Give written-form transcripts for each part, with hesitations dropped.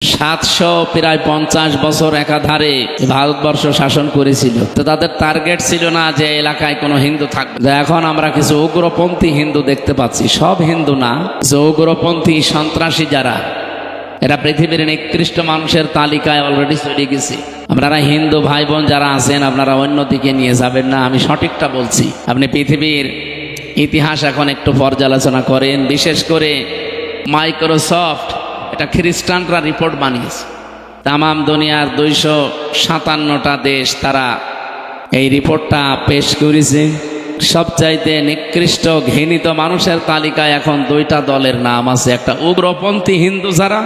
প্রায় 50 বছর একাধারে ভারতবর্ষ শাসন করেছিল। তো তাদের টার্গেট ছিল না যে এলাকায় কোনো হিন্দু থাকবে। এখন আমরা কিছু উগ্রপন্থী হিন্দু দেখতে পাচ্ছি, সব হিন্দু না, যে উগ্রপন্থী সন্ত্রাসী যারা, এরা পৃথিবীর নিকৃষ্ট মানুষের তালিকায় অলরেডি চলে গেছে। আপনারা হিন্দু ভাই বোন যারা আছেন, আপনারা অন্যদিকে নিয়ে যাবেন না, আমি সঠিকটা বলছি। আপনি পৃথিবীর ইতিহাস এখন একটু পর্যালোচনা করেন, বিশেষ করে মাইক্রোসফট, এটা খ্রিস্টানরা রিপোর্ট বানিয়েছে। তামাম দুনিয়ার 257টা দেশ তারা এই রিপোর্টটা পেশ করেছে। সবচাইতে নিকৃষ্ট ঘৃণিত মানুষের তালিকায় এখন 2টা দলের নাম আছে, একটা উগ্রপন্থী হিন্দু যারা,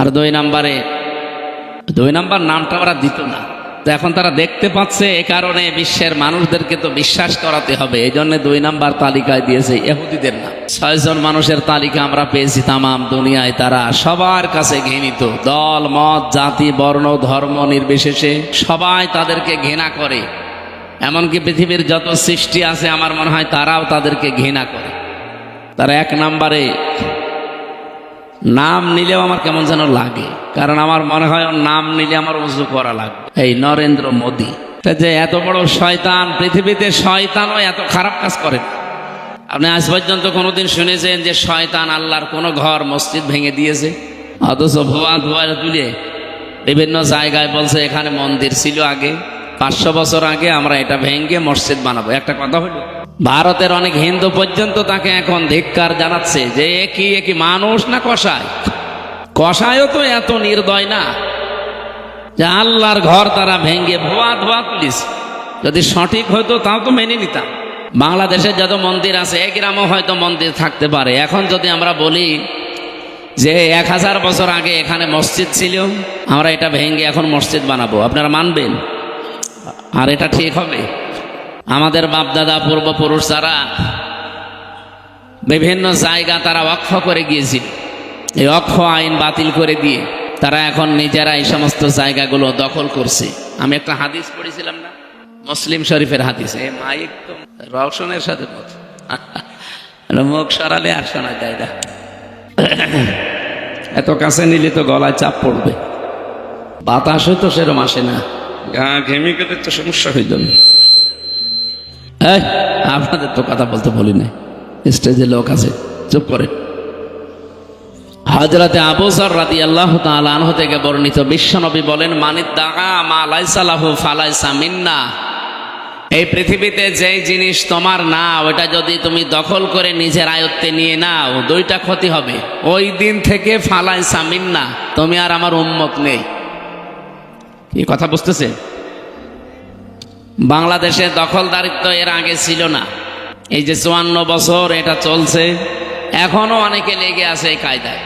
আর 2 নাম্বার নামটা ওরা দিত না। তো এখন তারা দেখতে পাচ্ছে, এ কারণে বিশ্বের মানুষদেরকে তো বিশ্বাস করাতে হবে, এই জন্য 2 নাম্বার তালিকায় দিয়েছে ইহুদিদের নাম। 6 জন মানুষের তালিকা আমরা পেয়েছি তামাম দুনিয়ায়, তারা সবার কাছে ঘৃণিত। দল মত জাতি বর্ণ ধর্ম নির্বিশেষে সবাই তাদেরকে ঘৃণা করে। এমনকি পৃথিবীর যত সৃষ্টি আছে আমার মনে হয় তারাও তাদেরকে ঘৃণা করে। তারা 1 নাম্বারে, নাম নিলেও আমার কেমন যেন লাগে, কারণ আমার মনে হয় ওর নাম নিলে আমার উজু করা লাগবে, এই নরেন্দ্র মোদী। যে এত বড় শয়তান, পৃথিবীতে শয়তানও এত খারাপ কাজ করে। আপনি আজ পর্যন্ত কোনোদিন শুনেছেন যে শয়তান আল্লাহর কোনো ঘর মসজিদ ভেঙে দিয়েছে? অথচ ভুয়া তুলে বিভিন্ন জায়গায় বলছে এখানে মন্দির ছিল আগে, 500 বছর আগে, আমরা এটা ভেঙে মসজিদ বানাবো। একটা কথা হলো, ভারতের অনেক হিন্দু পর্যন্ত তাকে এখন ধিক্কার জানাচ্ছে যে একই মানুষ না কসাই। কসাইও তো এত নির্দয় না যে আল্লাহর ঘর তারা ভেঙে ভুয়া তুলিস। যদি সঠিক হয়তো তাও তো মেনে নিতাম। বাংলাদেশের যত মন্দির আছে, এক গ্রামও হয়তো মন্দির থাকতে পারে। এখন যদি আমরা বলি যে 1000 বছর আগে এখানে মসজিদ ছিল, আমরা এটা ভেঙে এখন মসজিদ বানাবো, আপনারা মানবেন? আর এটা ঠিক হবে? আমাদের বাপদাদা পূর্বপুরুষ যারা বিভিন্ন জায়গা তারা ওয়াকফ করে গিয়েছিল, এই ওয়াকফ আইন বাতিল করে দিয়ে তারা এখন নিজেরা এই সমস্ত জায়গাগুলো দখল করছে। আমি একটা হাদিস পড়েছিলাম না, মুসলিম শরীফের হাদিস, এই মাইক তো রওশনের সাথে মুখ সরালে আর শোনা যায় না, এত কাছে নিলে তো গলায় চাপ পড়বে। বাতাসও তো সেরকম আসে না, গা ঘেমে গেলে তো সমস্যা হয়ে যাবে। আপনাদের তো কথা বলতে বলি নাই, স্টেজে লোক আছে, চুপ করে। হযরতে আবু যর রাদিয়াল্লাহু তাআলা আনহু থেকে বর্ণিত, বিশ্বনবী বলেন, মানিদ্দাআ মা লাইসা লাহু ফালাইসা মিন্না। এই পৃথিবীতে যেই জিনিস তোমার না, ওটা যদি তুমি দখল করে নিজের আয়ত্তে নিয়ে নাও, 2টা ক্ষতি হবে। ওই দিন থেকে ফালাইসা মিন্না, তুমি আর আমার উম্মত নেই। কি কথা বুঝতেছে? বাংলাদেশে দখলদারিত্ব এর আগে ছিল না, এই যে 54 বছর এটা চলছে, এখনো অনেকে লেগে আছে এই কায়দায়।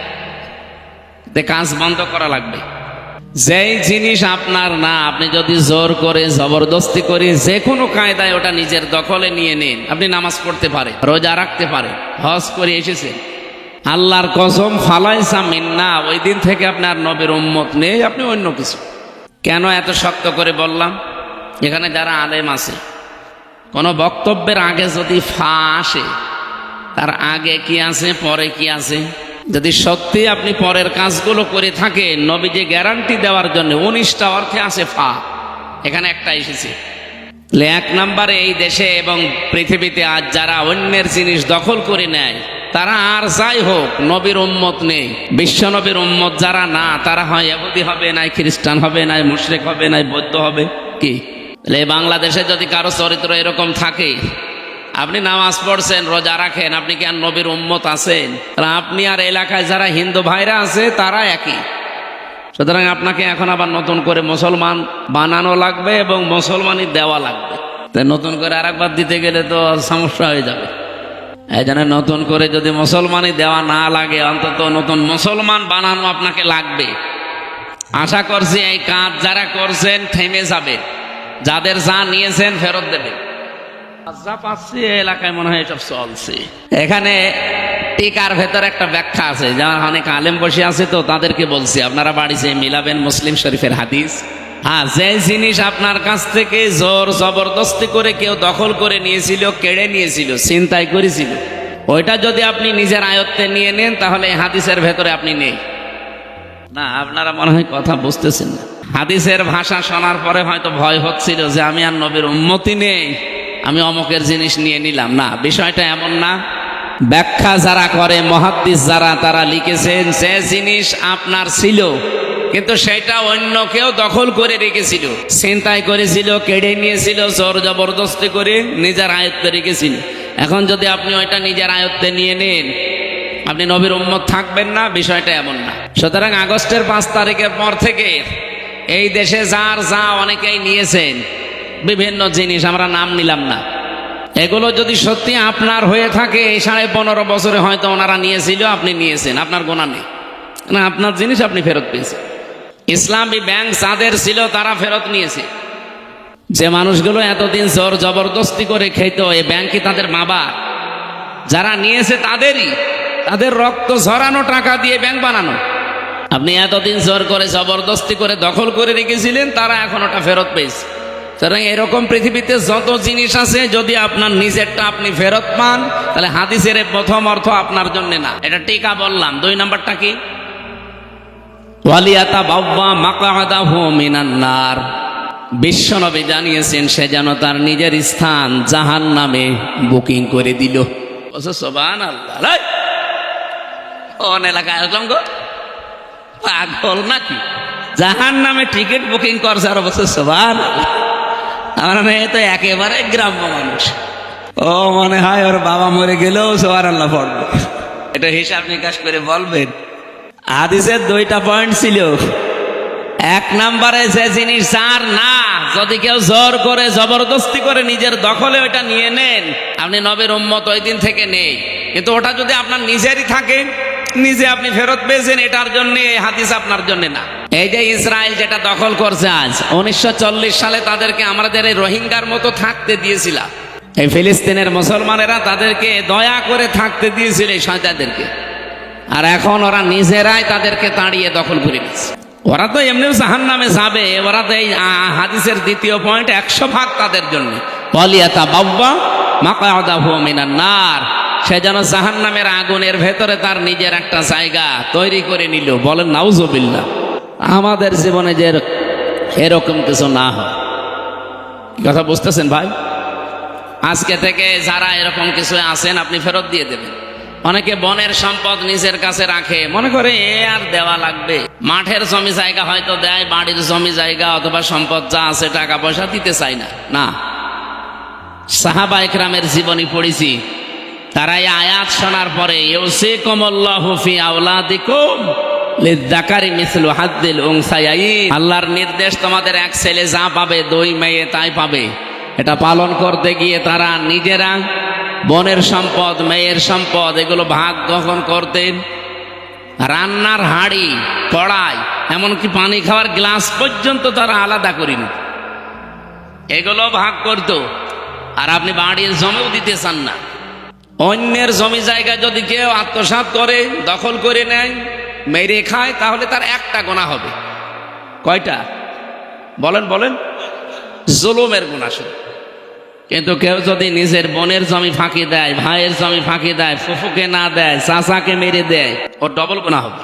কাজ বন্ধ করা লাগবে। যেই জিনিস আপনার না, আপনি যদি জোর করে জবরদস্তি করে যে কোনো কায়দায় ওটা নিজের দখলে নিয়ে নিন, আপনি নামাজ পড়তে পারেন, রোজা রাখতে পারেন, হজ করে এসেছেন, আল্লাহর কসম ফালাইসা মিন্না, ওই দিন থেকে আপনার নবীর উম্মত নেই, আপনি অন্য কিছু। কেন এত শক্ত করে বললাম? এখানে যারা আলেম আছে, কোনো বক্তব্যের আগে যদি ফা আসে, তার আগে কি আছে পরে কি আছে, যদি সত্যি আপনি পরের কাজগুলো করে থাকেন, নবীজি গ্যারান্টি দেওয়ার জন্য 19টা অর্থে আছে ফা, এখানে একটা এসেছে। 1 নম্বরে, এই দেশে এবং পৃথিবীতে আজ যারা অন্যের জিনিস দখল করে নেয়, তারা আর যাই হোক নবীর উম্মত নেই। বিশ্ব নবীর উম্মত যারা না, তারা হয় ইহুদি হবে, নাই খ্রিস্টান হবে, নাই মুশরিক হবে, নাই বৌদ্ধ হবে। কি বাংলাদেশে যদি কারো চরিত্র এরকম থাকে, আপনি নামাজ পড়ছেন, রোজা রাখেন, আপনি কি আর নবীর উম্মত আছেন? আপনি আর এলাকায় যারা হিন্দু ভাইরা আছে তারা একই। সুতরাং আপনাকে এখন আবার নতুন করে মুসলমান বানানো লাগবে এবং মুসলমানই দেওয়া লাগবে। তাই নতুন করে আরেকবার দিতে গেলে তো সমস্যা হয়ে যাবে। এই জন্য নতুন করে যদি মুসলমানই দেওয়া না লাগে, অন্তত নতুন মুসলমান বানানো আপনাকে লাগবে। আশা করছি এই কাজ যারা করছেন থেমে যাবে, যাদের যা নিয়েছেন ফেরত দেবেন। যা পাচ্ছি এলাকায় মনে হয় এসব চলছে। এখানে টিকার ভেতর একটা ব্যাখ্যা আছে, যারা অনেক আলেম বসে আছে, তো তাদেরকে বলছি আপনারা বাড়িতে মিলাবেন মুসলিম শরীফের হাদিস। হ্যাঁ, যে জিনিস আপনার কাছ থেকে জোর জবরদস্তি করে কেউ দখল করে নিয়েছিল, কেড়ে নিয়েছিল, ছিনতাই করেছিল, ওইটা যদি আপনি নিজের আয়ত্তে নিয়ে নেন, তাহলে হাদিসের ভেতরে আপনি নেই। না, আপনারা মনে হয় কথা বুঝতেছেন না। হাদিসের ভাষা শোনার পরে হয়তো ভয় হচ্ছিল যে আমি আর নবীর উম্মতি নেই, আমি অমকের জিনিস নিয়ে নিলাম। না, বিষয়টা এমন না। ব্যাখ্যা যারা করে, মুহাদ্দিস যারা, তারা লিখেছেন যে জিনিস আপনার ছিল কিন্তু সেটা অন্য কেউ দখল করে রেখেছিল, ছিনতাই করেছিল, কেড়ে নিয়েছিল, জোর জবরদস্তি করে নিজের আয়ত্তে রেখেছিল। এখন যদি আপনি ওইটা নিজের আয়ত্তে নিয়ে নেন, আপনি নবীর উম্মত থাকবেন না, বিষয়টা এমন না। সুতরাং আগস্টের 5 তারিখের পর থেকে এই দেশে যার যা অনেকেই নিয়েছেন বিভিন্ন জিনিস, আমরা নাম নিলাম না, এগুলো যদি সত্যি আপনার হয়ে থাকে, এই 15.5 বছরে হয়তো ওনারা নিয়েছিল, আপনি নিয়েছেন, আপনার গোনা নেই, না আপনার জিনিস আপনি ফেরত পেয়েছেন। ইসলামী ব্যাংক যাদের ছিল তারা ফেরত নিয়েছে। যে মানুষগুলো এতদিন জোর জবরদস্তি করে খেত, এই ব্যাংক কি তাদের মা বাপ? যারা নিয়েছে তাদেরই, তাদের রক্ত ঝরানো টাকা দিয়ে ব্যাংক বানানো। আপনি এতদিন জোর করে জবরদস্তি করে দখল করে রেখেছিলেন, তারা এখন ওটা ফেরত পেয়েছে। সুতরাং এরকম পৃথিবীতে যত জিনিস আছে, যদি আপনার নিজেরটা আপনি ফেরত পান, তাহলে হাদিসের প্রথম অর্থ আপনার জন্য না। এটা টিকা বললাম। 2 নম্বরটা কি? ওয়ালিয়াতা বাব্বা মাকআদাহু মিনান নার। বিশ্বনবী জানিয়েছেন সে যেন তার নিজের স্থান জাহান্নামে বুকিং করে দিল। সুবহানাল্লাহ। কোন এলাকায় আসলাম গো, পাগল নাকি? জাহান্নামে টিকিট বুকিং করছে আর বলছে সুবহানাল্লাহ। আমার মেয়ে তো একেবারে গ্রাম্য মানুষ, ও মনে হয় ওর বাবা মরে গেলেও সুবহানাল্লাহ পড়বে। এটা হিসাব নিকাশ করে বলবেন। হাদিসের 2টা পয়েন্ট ছিল। 1 নম্বরে যে জিনিস যার না, যদি কেউ জোর করে জবরদস্তি করে নিজের দখলে ওটা নিয়ে নেন, আপনি নবীর উম্মত ওই দিন থেকে নেই। কিন্তু ওটা যদি আপনার নিজেরই থাকে, নিজে আপনি ফেরত পেয়েছেন, এটার জন্য এই হাদিস আপনার জন্য না। এই যে ইসরায়েল যেটা দখল করছে আজ, 1940 সালে তাদেরকে আমাদের এই রোহিঙ্গার মতো থাকতে দিয়েছিলাম। এই ফিলিস্তিনের মুসলমানেরা তাদেরকে দয়া করে থাকতে দিয়েছিল এই শয়তানদেরকে, আর এখন ওরা নিজেরাই তাদেরকে তাড়িয়ে দখল করে নিচ্ছে। ওরা তো এমনিও জাহান্নামে যাবে। ওরা তো এই হাদিসের 2য় পয়েন্ট 100% তাদের জন্য। ওয়ালিয়াতা বাব্বা মাকআদাহু মিনান নার। সে যেন জাহান্নামের আগুনের ভেতরে তার নিজের একটা জায়গা তৈরি করে নিল। বলেন নাউজুবিল্লাহ। আমাদের জীবনে যে এরকম কিছু না হয়, কথা বুঝতেছেন ভাই? আজকে থেকে যারা এরকম কিছু আছেন, আপনি ফেরত দিয়ে দেবেন। অনেকে বনের সম্পদ নিজের কাছে রাখে, মনে করে এ আর দেওয়া লাগবে। মাঠের জমি জায়গা হয়তো দেয়, বাড়ির জমি জায়গা অথবা সম্পদ যা আছে টাকা পয়সা দিতে চায় না। না, সাহাবা ইকরামের জীবনী পড়েছি, তারা এই আয়াত শোনার পরে ইউসিকুমুল্লাহু ফি আওলাদিকুম লিযযাকারি মিসলু হাজ্জিল উনসায়াইন, আল্লাহর নির্দেশ, তোমাদের এক ছেলে যা পাবে 2 মেয়ে তাই পাবে। এটা পালন করতে গিয়ে তারা নিজেরা বনের সম্পদ, মেয়ের সম্পদ এগুলো ভাগ গ্রহণ করতেন। রান্নার হাঁড়ি, কড়াই, এমনকি পানি খাওয়ার গ্লাস পর্যন্ত তারা আলাদা করেনি, এগুলো ভাগ করত। আর আপনি বাড়ির জমিও দিতে চান না। অন্যের জমি জায়গা যদি কেউ আত্মসাৎ করে, দখল করে নেয়, মেরে খায়, তাহলে তার একটা গুনাহ হবে। কয়টা? বলেন বলেন। জুলুমের গুনাহ শুধু। কিন্তু কেউ যদি নিজের বোনের জমি ফাঁকি দেয়, ভাইয়ের জমি ফাঁকি দেয়, ফুফুকে না দেয়, চাচাকে মেরে দেয়, ওর ডবল গুনাহ হবে।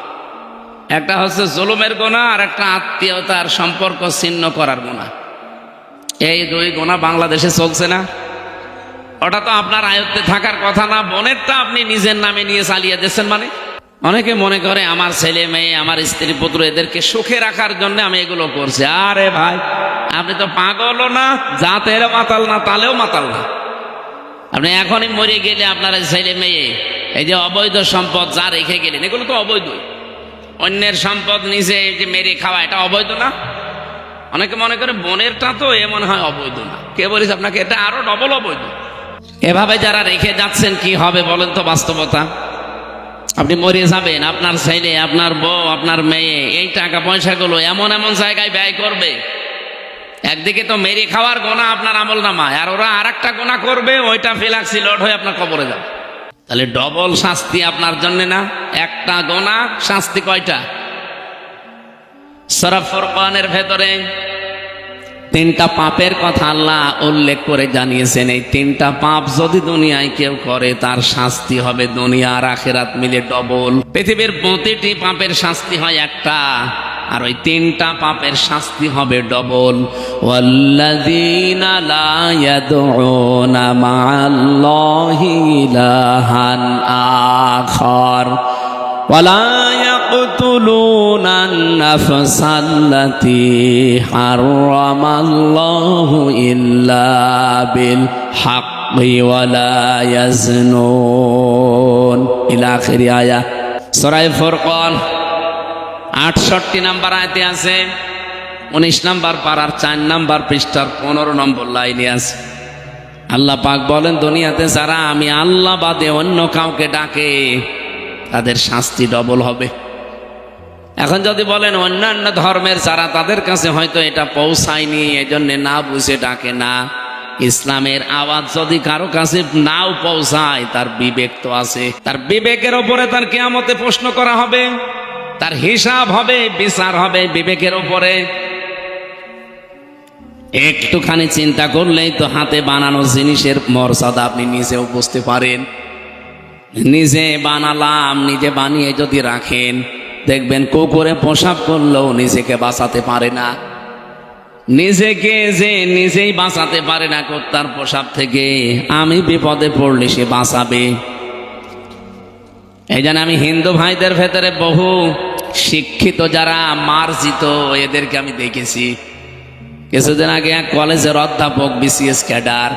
একটা হচ্ছে জুলুমের গুনাহ, আর একটা আত্মীয়তার সম্পর্ক ছিন্ন করার গুনাহ। এই 2 গুনাহ বাংলাদেশে চলছে না। ওটা তো আপনার আয়ত্তে থাকার কথা না। বোনেরটা আপনি নিজের নামে নিয়ে চালিয়ে দিচ্ছেন। মানে অনেকে মনে করে আমার ছেলে মেয়ে, আমার স্ত্রী পুত্র, এদেরকে সুখে রাখার জন্য আমি এগুলো করছি। আরে ভাই, আপনি তো পাগলও না, জাতের মাতাল না, তালেও মাতাল না। আপনি এখনই মরে গেলে আপনার ছেলে মেয়ে এই যে অবৈধ সম্পদ যা রেখে গেলেন, এগুলো তো অবৈধ। অন্যের সম্পদ নিজে যে মেরে খাওয়া, এটা অবৈধ না? অনেকে মনে করে বোনেরটা তো এ মনে হয় অবৈধ না। কে বলিস আপনাকে? এটা আরো ডবল অবৈধ। এভাবে যারা রেখে যাচ্ছেন কি হবে বলেন তো? বাস্তবতা, আপনি মরে যাবেন, আপনার ছেলে, আপনার বউ, আপনার মেয়ে এই টাকা পয়সাগুলো এমন এমন জায়গায় ব্যয় করবে, একদিকে তো মেরে খাওয়ার গোনা আপনার আমল নামায়, আর ওরা আর একটা গোনা করবে, ওইটা ফিলাক্সি লোড হয়ে আপনার কবরে যাবে। তাহলে ডবল শাস্তি আপনার জন্য না? একটা গোনা, শাস্তি কয়টা? সূরা ফুরকানের ভেতরে তিনটা পাপের কথা আল্লাহ উল্লেখ করে জানিয়েছেন। এই তিনটা পাপ যদি দুনিয়ায় কেউ করে তার শাস্তি হবে দুনিয়া আর আখিরাত মিলে ডবল। পৃথিবীর প্রতিটি পাপের শাস্তি হয় একটা, আর ওই তিনটা পাপের শাস্তি হবে ডবল। ওয়াল্লাযীনা লা ইয়াদউনা মা'আল্লাহি ইলাহান আখার ওয়ালা ইয়াকতুলুনা আন-নাফসাল্লাতী হারামাল্লাহু ইল্লা বিল হাক্কি ওয়ালা ইয়াজনুন ইলা আখির আয়াত। সূরা ফুরকান 68 নম্বর আয়াতে আছে, 19 নম্বর পারার 4 নম্বর পৃষ্ঠার 15 নম্বর লাইনে আছে। আল্লাহ পাক বলেন, দুনিয়াতে যারা আমি আল্লাহ বাদে অন্য কাউকে ডাকে তাদের শাস্তি ডবল হবে। এখন যদি বলেন অন্যান্য ধর্মের যারা, তাদের কাছে হয়তো এটা পৌঁছায়নি, এজন্য না বুঝে ডাকে না। ইসলামের আওয়াজ যদি কারো কাছে নাও পৌঁছায়, তার বিবেক তো আছে, তার বিবেকের ওপরে তার কিয়ামতে প্রশ্ন করা হবে, তার হিসাব হবে, বিচার হবে বিবেকের ওপরে। একটুখানি চিন্তা করলেই তো হাতে বানানো জিনিসের মর্যাদা আপনি নিজেও বুঝতে পারেন। নিজে বানালাম, নিজে বানিয়ে যদি রাখেন, দেখবেন কুকুরে প্রসাব করলেও নিজেকে বাঁচাতে পারে না। নিজেকে যে নিজেই বাঁচাতে পারে না কুত্তার প্রসাব থেকে, আমি বিপদে পড়লে সে বাঁচাবে। এই জন্য আমি হিন্দু ভাইদের ভেতরে বহু শিক্ষিত যারা মার্জিত, এদেরকে আমি দেখেছি। কিছুদিন আগে এক কলেজের অধ্যাপক, বিসিএস ক্যাডার,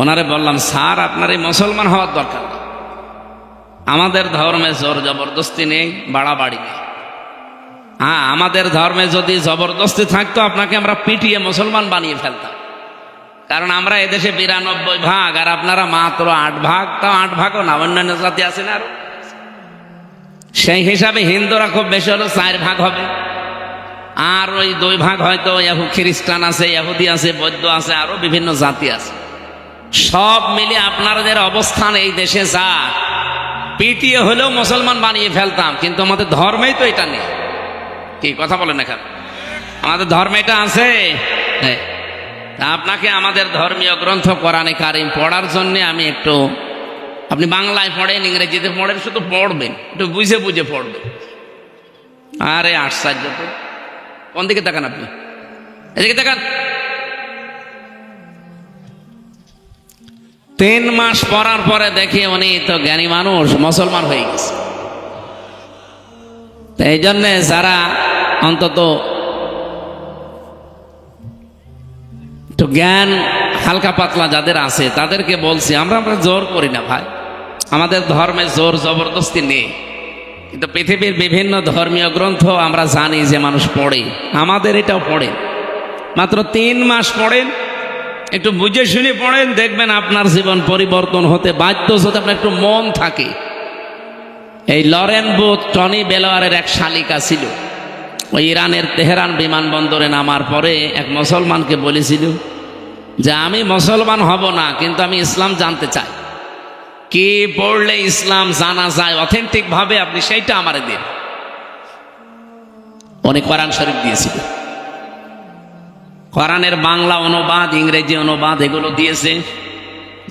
ওনারে বললাম, স্যার আপনার এই মুসলমান হওয়ার দরকার নেই, আমাদের ধর্মে জোর জবরদস্তি নেই, বাড়াবাড়ি নেই। হ্যাঁ, আমাদের ধর্মে যদি জবরদস্তি থাকতো আপনাকে আমরা পিটিয়ে মুসলমান বানিয়ে ফেলতাম, কারণ আমরা এদেশে 92 ভাগ আর আপনারা মাত্র 8 ভাগ, তাও 8 ভাগও না, অন্যান্য জাতি আছে না আরো। সেই হিসাবে হিন্দুরা খুব বেশি হলো 4 ভাগ হবে, আর ওই 2 ভাগ হয়তো খ্রিস্টান আছে, ইহুদি আছে, বৌদ্ধ আছে, আরো বিভিন্ন জাতি আছে। সব মিলে আপনাদের অবস্থান এই দেশে যা, পিটিয়ে হলেও মুসলমান বানিয়ে ফেলতাম, কিন্তু আমাদের ধর্মেই তো এটা নেই। কি কথা বলেন এখন? আমাদের ধর্মে এটা আছে। আপনাকে আমাদের ধর্মীয় গ্রন্থ কোরআনে কারিম পড়ার জন্য আমি একটু, আপনি বাংলায় পড়েন, ইংরেজিতে পড়েন, শুধু পড়বেন, একটু বুঝে বুঝে পড়বেন। আরে আশ্চর্য তো! কোন দিকে তাকান আপনি? এদিকে তাকান। 3 মাস পড়ার পরে দেখি উনি তো জ্ঞানী মানুষ, মুসলমান হয়ে গেছে। এই জন্যে যারা অন্তত একটু জ্ঞান হালকা পাতলা যাদের আছে, তাদেরকে বলছি, আমরা জোর করি না ভাই, আমাদের ধর্মে জোর জবরদস্তি নেই। কিন্তু পৃথিবীর বিভিন্ন ধর্মীয় গ্রন্থ আমরা জানি যে মানুষ পড়ে, আমাদের এটাও পড়ে। মাত্র 3 মাস পড়েন, একটু বুঝে শুনে পড়েন, দেখবেন আপনার জীবন পরিবর্তন হতে বাধ্য, যদি আপনার একটু মন থাকে। এই লরেন বুথ টনি বেলোয়ারের এক শালিকা ছিল, ওই ইরানের তেহরান বিমানবন্দরে নামার পরে এক মুসলমানকে বলেছিল যে আমি মুসলমান হব না, কিন্তু আমি ইসলাম জানতে চাই, কি পড়লে ইসলাম জানা যায় অথেন্টিক ভাবে, আপনি সেইটা আমারে দিন। উনি কোরআন শরীফ দিয়েছিল, কোরআনের বাংলা অনুবাদ, ইংরেজি অনুবাদ এগুলো দিয়েছে।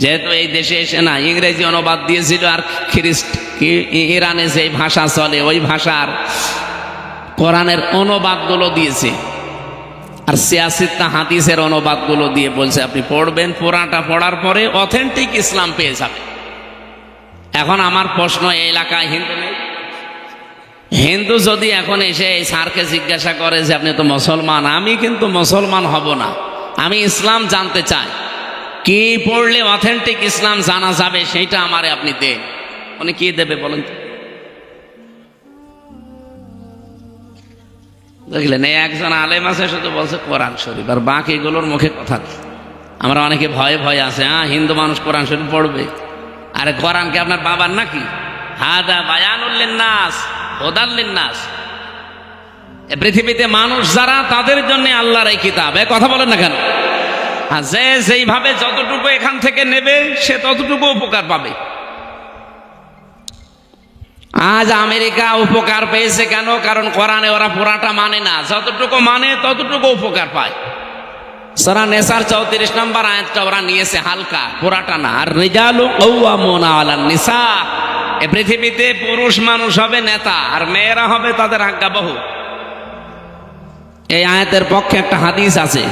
যেহেতু এই দেশে এসে না, ইংরেজি অনুবাদ দিয়েছিল, আর ইরানে যে ভাষা চলে ওই ভাষার কোরআনের অনুবাদগুলো দিয়েছে, আর সিয়াসিত্তা হাদিসের অনুবাদগুলো দিয়ে বলছে আপনি পড়বেন, পুরাটা পড়ার পরে অথেন্টিক ইসলাম পেয়ে যাবে। এখন আমার প্রশ্ন, এই এলাকায় হিন্দু নেই? হিন্দু যদি এখন এসে এই স্যারকে জিজ্ঞাসা করে যে আপনি তো মুসলমান, আমি কিন্তু মুসলমান হব না, আমি ইসলাম জানতে চাই, কি পড়লে অথেন্টিক ইসলাম জানা যাবে সেইটা আমারে আপনি দেন, উনি কি দেবে বলেন তো? দেখলেন, এই একজন আলেম আছে শুধু বলছে কোরআন শরীফ, আর বাকিগুলোর মুখে কথা নেই। আমরা অনেকে ভয়ে ভয়ে আছে, হ্যাঁ হিন্দু মানুষ কোরআন শরীফ পড়বে। আরে কোরআন কি আপনার বাবার নাকি? হাদা বায়ানুল লিন্নাস হুদাল লিন্নাস। পৃথিবীতে মানুষ যারা, তাদের জন্য আল্লাহর এই কিতাব। এই কথা বলেন না কেন? আর যে যেইভাবে যতটুকু এখান থেকে নেবে সে ততটুকু উপকার পাবে। আজ আমেরিকা উপকার পেয়েছে কেন? কারণ কোরআনে ওরা পুরাটা মানে না, যতটুকু মানে ততটুকু উপকার পায়। সূরা নেসার 34 নম্বর আয়াতটা ওরা নিয়েছে হালকা, পুরাটা না। আর রিজালু কাওয়ামুনা আলান নিসা, এই পৃথিবীতে পুরুষ মানুষ হবে নেতা আর মেয়েরা হবে তাদের আজ্ঞাবহ। এই আয়াতের পক্ষে একটা হাদিস আছে।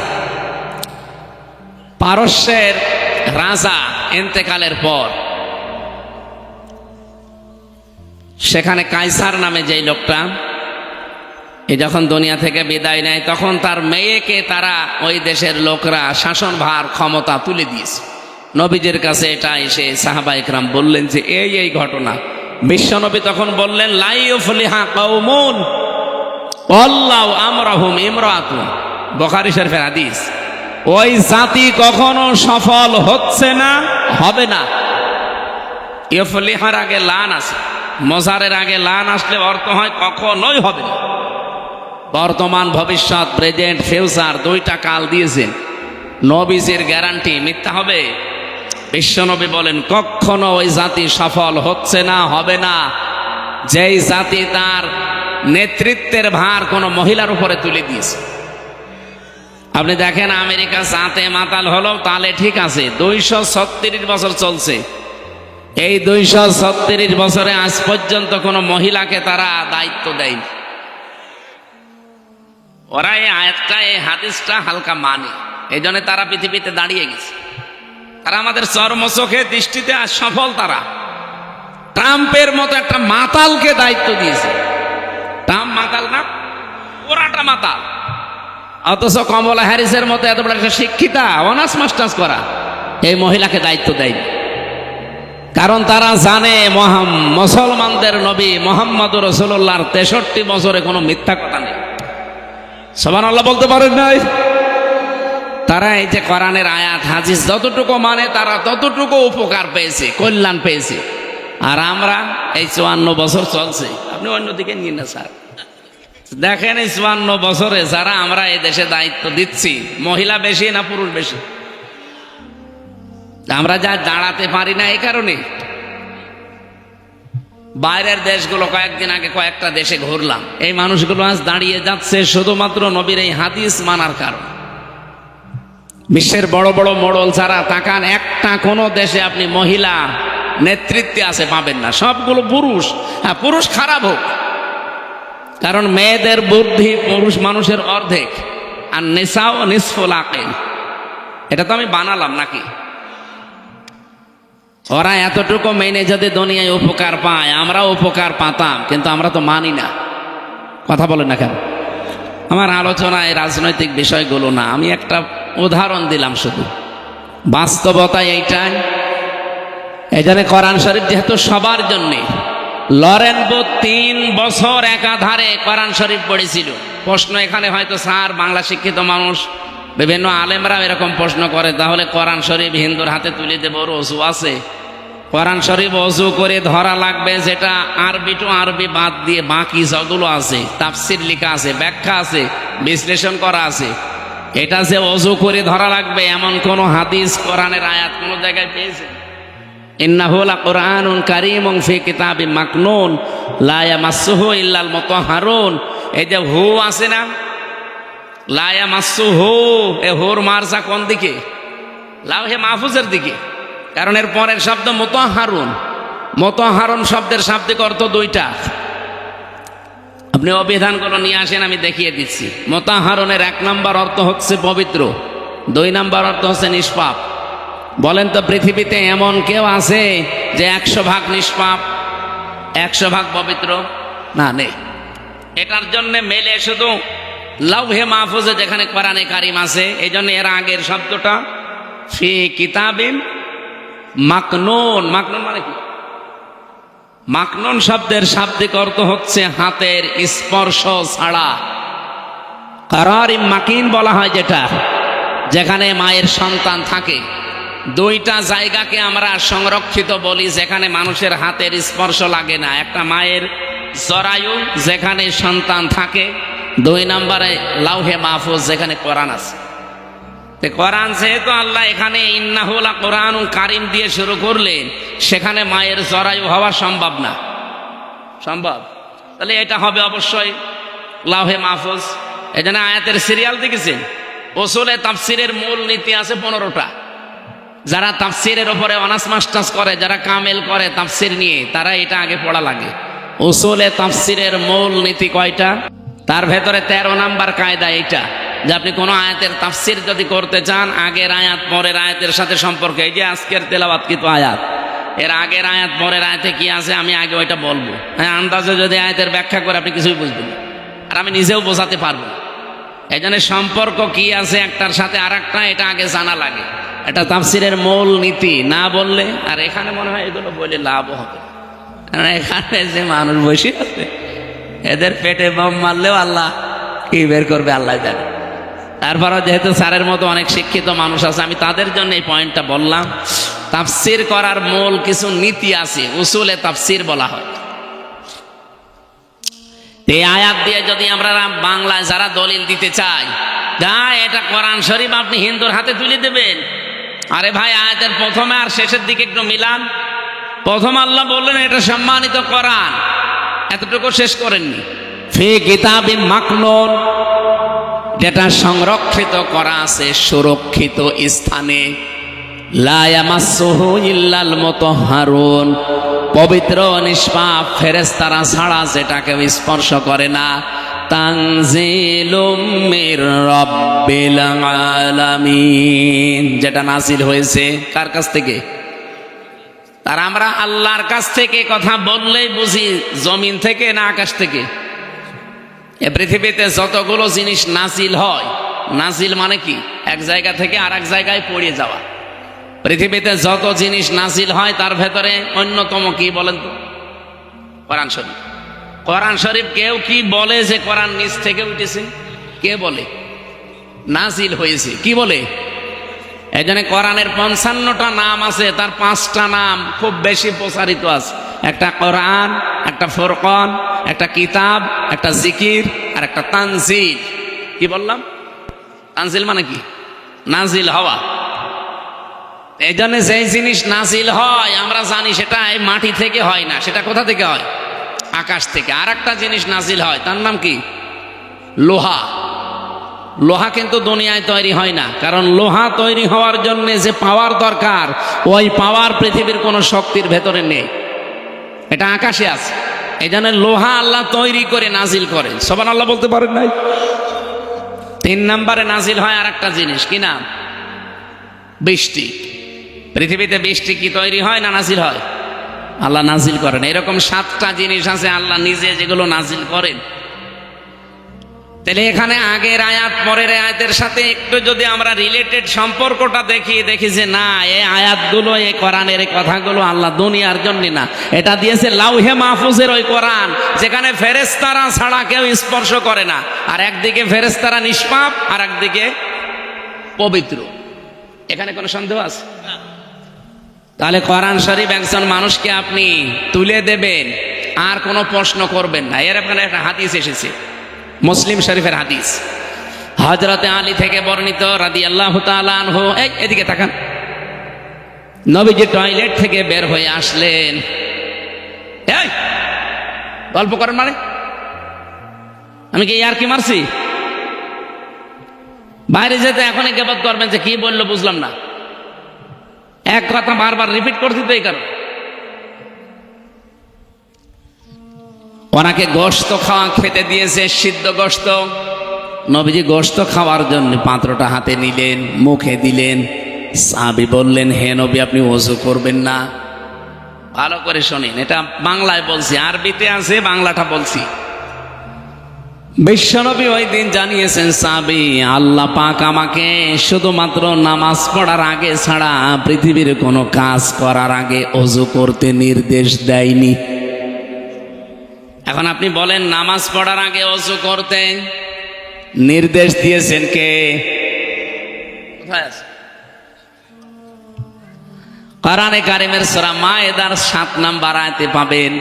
পারস্যের রাজা ইন্তেকালের পর সেখানে কাইসার নামে যেই লোকটা যখন দুনিয়া থেকে বিদায় নেয়, তখন তার মেয়েকে তারা ওই দেশের লোকরা শাসনভার ক্ষমতা তুলে দিয়েছে। নবীজির কাছে এটা এসে সাহাবা ইকরাম বললেন যে এই ঘটনা। বিশ্বনবী তখন বললেন লা ইউফলিহা কওমুন আল্লাহু আমরাহুম ইমরাতুন, বুখারী শরীফের হাদিস। ওই জাতি কখনো সফল হচ্ছে না, হবে না। ইউফলিহার আগে লান আছে, মজারের আগে লান আসলে অর্থ হয় কখনোই হবে না। বর্তমান, ভবিষ্যৎ, প্রেজেন্ট, ফিউচার দুইটা কাল দিয়েছেন। নবীজির গ্যারান্টি মিথ্যা হবে? বিশ্বনবী বলেন কখনো ওই জাতি সফল হচ্ছে না, হবে না, যেই জাতি তার নেতৃত্বের ভার কোনো মহিলার উপরে তুলে দিয়েছে। আপনি দেখেন আমেরিকা জাতে মাতাল হলো, তাহলে ঠিক আছে, 236 বছর চলছে। এই 236 বছরে আজ পর্যন্ত কোনো মহিলাকে তারা দায়িত্ব দেয়নি। ওরা এই আয়াতটা, এই হাদিসটা হালকা মানে, এই জন্য তারা পৃথিবীতে দাঁড়িয়ে গেছে। তারা আমাদের চর্মচোখে দৃষ্টিতে আজ সফল। তারা ট্রাম্পের মতো একটা মাতালকে দায়িত্ব দিয়েছে। ট্রাম্প মাতাল না, ওরাটা মাতাল। অথচ কমলা হ্যারিসের মতো এত বড় একটা শিক্ষিতা, অনার্স মাস্টার্স করা, এই মহিলাকে দায়িত্ব দেয়নি। কারণ তারা জানে মুসলমানদের নবী মুহাম্মদুর রাসূলুল্লাহর 63 বছরে কোনো মিথ্যা কথা নেই। সুবহানাল্লাহ বলতে পারেন নাই? তারা এই যে কোরআনের আয়াত হাদিস যতটুকু মানে তারা ততটুকু উপকার পেয়েছে, কল্যাণ পেয়েছে। আর আমরা এই 54 বছর চলছে, আপনি অন্যদিকে নিয়ে না স্যার। দেখেন এই 54 বছরে যারা আমরা এই দেশে দায়িত্ব দিচ্ছি, মহিলা বেশি না পুরুষ বেশি? আমরা যা দাঁড়াতে পারি না এই কারণে। বাইরের দেশগুলো, কয়েকদিন আগে কয়েকটা দেশে ঘুরলাম, এই মানুষগুলো আজ দাঁড়িয়ে যাচ্ছে শুধুমাত্র নবীর এই হাদিস মানার কারণ। বিশ্বের বড় বড় মোড়ল ছাড়া তাকান, একটা কোনো দেশে আপনি মহিলা নেতৃত্বে আছে পাবেন না, সবগুলো পুরুষ। হ্যাঁ, পুরুষ খারাপ হোক, কারণ মেয়েদের বুদ্ধি পুরুষ মানুষের অর্ধেক। আর নিসাও নিসফুল আকিল, এটা তো আমি বানালাম নাকি? ওরা এতটুকু মেনে যদি দুনিয়ায় উপকার পায়, আমরা উপকার পাতাম, কিন্তু আমরা তো মানি না। কথা বলেন না কেন? আমার আলোচনায় রাজনৈতিক বিষয়গুলো না, আমি একটা উদাহরণ দিলাম শুধু। বাস্তবতা এইটাই। এই জন্য কোরআন শরীফ যেহেতু সবার জন্যে, লরেন বুথ 3 বছর একাধারে কোরআন শরীফ পড়েছিল। প্রশ্ন এখানে হয়তো স্যার, বাংলা শিক্ষিত মানুষ, বিভিন্ন আলেমরা এরকম প্রশ্ন করে, তাহলে কোরআন শরীফ হিন্দুর হাতে তুলে দেব, ওর অজু আছে? কোরআন শরীফ অজু করে ধরা লাগবে, যেটা আরবি টু আরবি বাদ দিয়ে বাকি যতগুলো আছে, তাফসির লেখা আছে, ব্যাখ্যা আছে, বিশ্লেষণ করা আছে, এটা যে অজু করে ধরা লাগবে এমন কোন হাদিস, কোরআনের আয়াত কোন জায়গায় পেয়েছে? ইন্নাহু লাকুরআনুন কারীমুন ফি কিতাবিম মাকনুন লা ইয়ামাসসুহু ইল্লাল মুতাহহারুন। এই যে হু আছে না, লা ইয়ামাসসুহু, এ হুর মারজা কোন দিকে? লাউহে মাহফুজের দিকে। কারণ এর পরের শব্দ মুতাহহারুন। মুতাহহারুন শব্দের শাব্দিক অর্থ 2টা। আপনি অভিধানগুলো নিয়ে আসেন, আমি দেখিয়ে দিচ্ছি। মুতাহহারুনের 1 নম্বর অর্থ হচ্ছে পবিত্র, 2 নম্বর অর্থ হচ্ছে নিষ্পাপ। বলেন তো পৃথিবীতে এমন কেউ আছে যে 100 ভাগ নিষ্পাপ, 100 ভাগ পবিত্র? না, নেই। এটার জন্য মেলে শুধু লাউহে মাহফুজে যেখানে কোরআনে কারিম আছে, এই জন্য এর আগের শব্দটা ফি কিতাবিন মাকনুন। মাকনুন মানে কি? মাকনুন শব্দের শাব্দিক অর্থ হচ্ছে হাতের স্পর্শ ছাড়া। কারারিম মাকিন বলা হয় যেটা, যেখানে মায়ের সন্তান থাকে। 2টা জায়গাকে আমরা সংরক্ষিত বলি, যেখানে মানুষের হাতের স্পর্শ লাগে না। একটা মায়ের জরায়ু, যেখানে সন্তান থাকে। 2 নম্বরে লাউহে মাহফুজ, যেখানে কোরআন আছে। কোরআন যেহেতু আল্লাহ এখানে ইন্নাহু লাকুরআনুন কারীম দিয়ে শুরু করলেন, সেখানে মায়ের জরায়ু হওয়া সম্ভব না? সম্ভব। তাহলে এটা হবে অবশ্যই লাউহে মাহফুজ। এই জন্য আয়াতের সিরিয়াল দেখেছেন, উসুলে তাফসিরের মূল নীতি আছে 15টা। যারা তাফসিরের উপরে অনার্স মাস্টার্স করে, যারা কামেল করে তাফসির নিয়ে, তারা এটা আগে পড়া লাগে। উসুলে তাফসিরের মূল নীতি কয়টা? তার ভেতরে 13 নাম্বার কায়দা এইটা, যে আপনি কোনো আয়াতের তাফসির যদি করতে চান, আগের আয়াত পরের আয়াতের সাথে সম্পর্ক। এই যে আজকের তেলাওয়াতকৃত আয়াত, এর আগের আয়াত পরের আয়াতে কি আছে আমি আগে ওইটা বলবো। হ্যাঁ, আন্দাজে যদি আয়াতের ব্যাখ্যা করে আপনি কিছুই বুঝবেন না, আর আমি নিজেও বোঝাতে পারবো। এই জন্য সম্পর্ক কি আছে একটার সাথে আর একটা, এটা আগে জানা লাগে। এটা তাফসিরের মূল নীতি। না বললে, আর এখানে মনে হয় এগুলো বলে লাভ হবে, কারণ এখানে যে মানুষ বসে আছে এদের পেটে বম মারলেও আল্লাহ কি বের করবে আল্লাহ জানে। তারপরও যেহেতু স্যারের মতো অনেক শিক্ষিত মানুষ আছে, আমি তাদের জন্য এই পয়েন্টটা বললাম। তাফসির করার মূল কিছু নীতি আছে, উসুলে তাফসির বলা হয়। এই আয়াত দিয়ে যদি আমরা বাংলায় যারা দলিল দিতে চাই, এটা কোরআন শরীফ, আপনি হিন্দুর হাতে তুলে দেবেন। আরে ভাই, আয়াতের প্রথমে আর শেষের দিকে একটু মিলান। প্রথম আল্লাহ বললেন এটা সম্মানিত কোরআন, এতটুকু শেষ করেননি। ফি কিতাবিন মাকনুন, যেটা সংরক্ষিত করা আছে সুরক্ষিত স্থানে। লা ইয়ামাসসুহু ইল্লাল মুতাহহারুন, পবিত্র নিষ্পাপ ফেরেশতারা ছাড়া যেটাকে স্পর্শ করে না। তানজিলুম মির রাব্বিল আলামিন, যেটা নাজিল হয়েছে কার কাছ থেকে? আর আমরা আল্লাহর কাছ থেকে কথা বললেই বুঝি জমিন থেকে না আকাশ থেকে? এ পৃথিবীতে যতগুলো জিনিস নাজিল হয়, নাজিল মানে কি? এক জায়গা থেকে আর এক জায়গায় পড়ে যাওয়া। পৃথিবীতে যত জিনিস নাজিল হয় তার ভেতরে অন্যতম কি বলেন তো? কোরআন শরীফ। কোরআন শরীফ কেউ কি বলে যে কোরআন নিচ থেকে উঠেছে? কে বলে? নাজিল হয়েছে। কি বলে? এই জন্য কোরআনের 55টা নাম আছে, তার 5টা নাম খুব বেশি প্রচারিত আছে। একটা কোরআন, একটা ফুরকান, একটা কিতাব, একটা জিকির, আর একটা তানজিল। কি বললাম? তানজিল মানে কি? নাজিল হওয়া। এই জন্য যেই জিনিস নাজিল হয় আমরা জানি সেটা এই মাটি থেকে হয় না, সেটা কোথা থেকে হয়? আকাশ থেকে। আর একটা জিনিস নাজিল হয়, তার নাম কি? লোহা। লোহা কিন্তু দুনিয়ায় তৈরি হয় না, কারণ লোহা তৈরি হওয়ার জন্য যে পাওয়ার দরকার, ওই পাওয়ার পৃথিবীর কোনো শক্তির ভেতরে নেই, এটা আকাশে আছে। এই জন্য লোহা আল্লাহ তৈরি করে নাজিল করেন। সুবহানাল্লাহ বলতে পারেন নাই? 3 নম্বরে নাজিল হয় আর একটা জিনিস, কি নাম? বৃষ্টি। পৃথিবীতে বৃষ্টি কি তৈরি হয় না নাজিল হয়? আল্লাহ নাজিল করেন। এরকম 7টা জিনিস আছে আল্লাহ নিজে যেগুলো নাজিল করেন। তাহলে এখানে আগের আয়াত পরের আয়াতের সাথে একটু যদি আমরা রিলেটেড সম্পর্কটা দেখি যে না, এই আয়াতগুলো, এই কোরআনের কথাগুলো আল্লাহ দুনিয়ার জন্য না, এটা দিয়েছে লাউহে মাহফুজের ওই কোরআন, যেখানে ফেরেশতারা ছাড়া কেউ স্পর্শ করে না। আর একদিকে ফেরেশতারা নিষ্পাপ, আর একদিকে পবিত্র। এখানে কোনো সন্দেহ আছে? তাহলে কোরআন শরীফ একজন মানুষকে আপনি তুলে দেবেন, আর কোনো প্রশ্ন করবেন না। এর আপনার একটা হাদিস এসেছে, মুসলিম শরীফের হাদিস, হযরতে আলী থেকে বর্ণিত রাদিয়াল্লাহু তাআলা আনহু। এদিকে তাকান। নবীজি টয়লেট থেকে বের হয়ে আসলেন। এই গল্প করেন মানে? আমি কি আর কি মারছি? বাইরে যেতে এখনই গিবত করবেন যে কি বললো বুঝলাম না, এক কথা বারবার রিপিট করছি তো এই কারণে। ওনাকে গোশত খেতে দিয়েছে, সিদ্ধ গোশত। নবীজি গোশত খাওয়ার জন্য পাত্রটা হাতে নিলেন, মুখে দিলেন। সাহাবী বললেন, হে নবী, আপনি ওযু করবেন না? ভালো করে শোনেন, এটা বাংলায় বলছি, আরবিতে আছে, বাংলাটা বলছি। বিশ্বনবী ওই দিন জানিয়েছেন, সাহাবী, আল্লাহ পাক আমাকে শুধুমাত্র নামাজ পড়ার আগে ছাড়া পৃথিবীর কোনো কাজ করার আগে ওযু করতে নির্দেশ দেয়নি। এখন আপনি বলেন, নামাজ পড়ার আগে ওযু করতে নির্দেশ দিয়েছেন কে? কোথায় আছে? কোরআনে কারিমের সূরা মায়েদার 7 নম্বর আয়াতে পাবেন,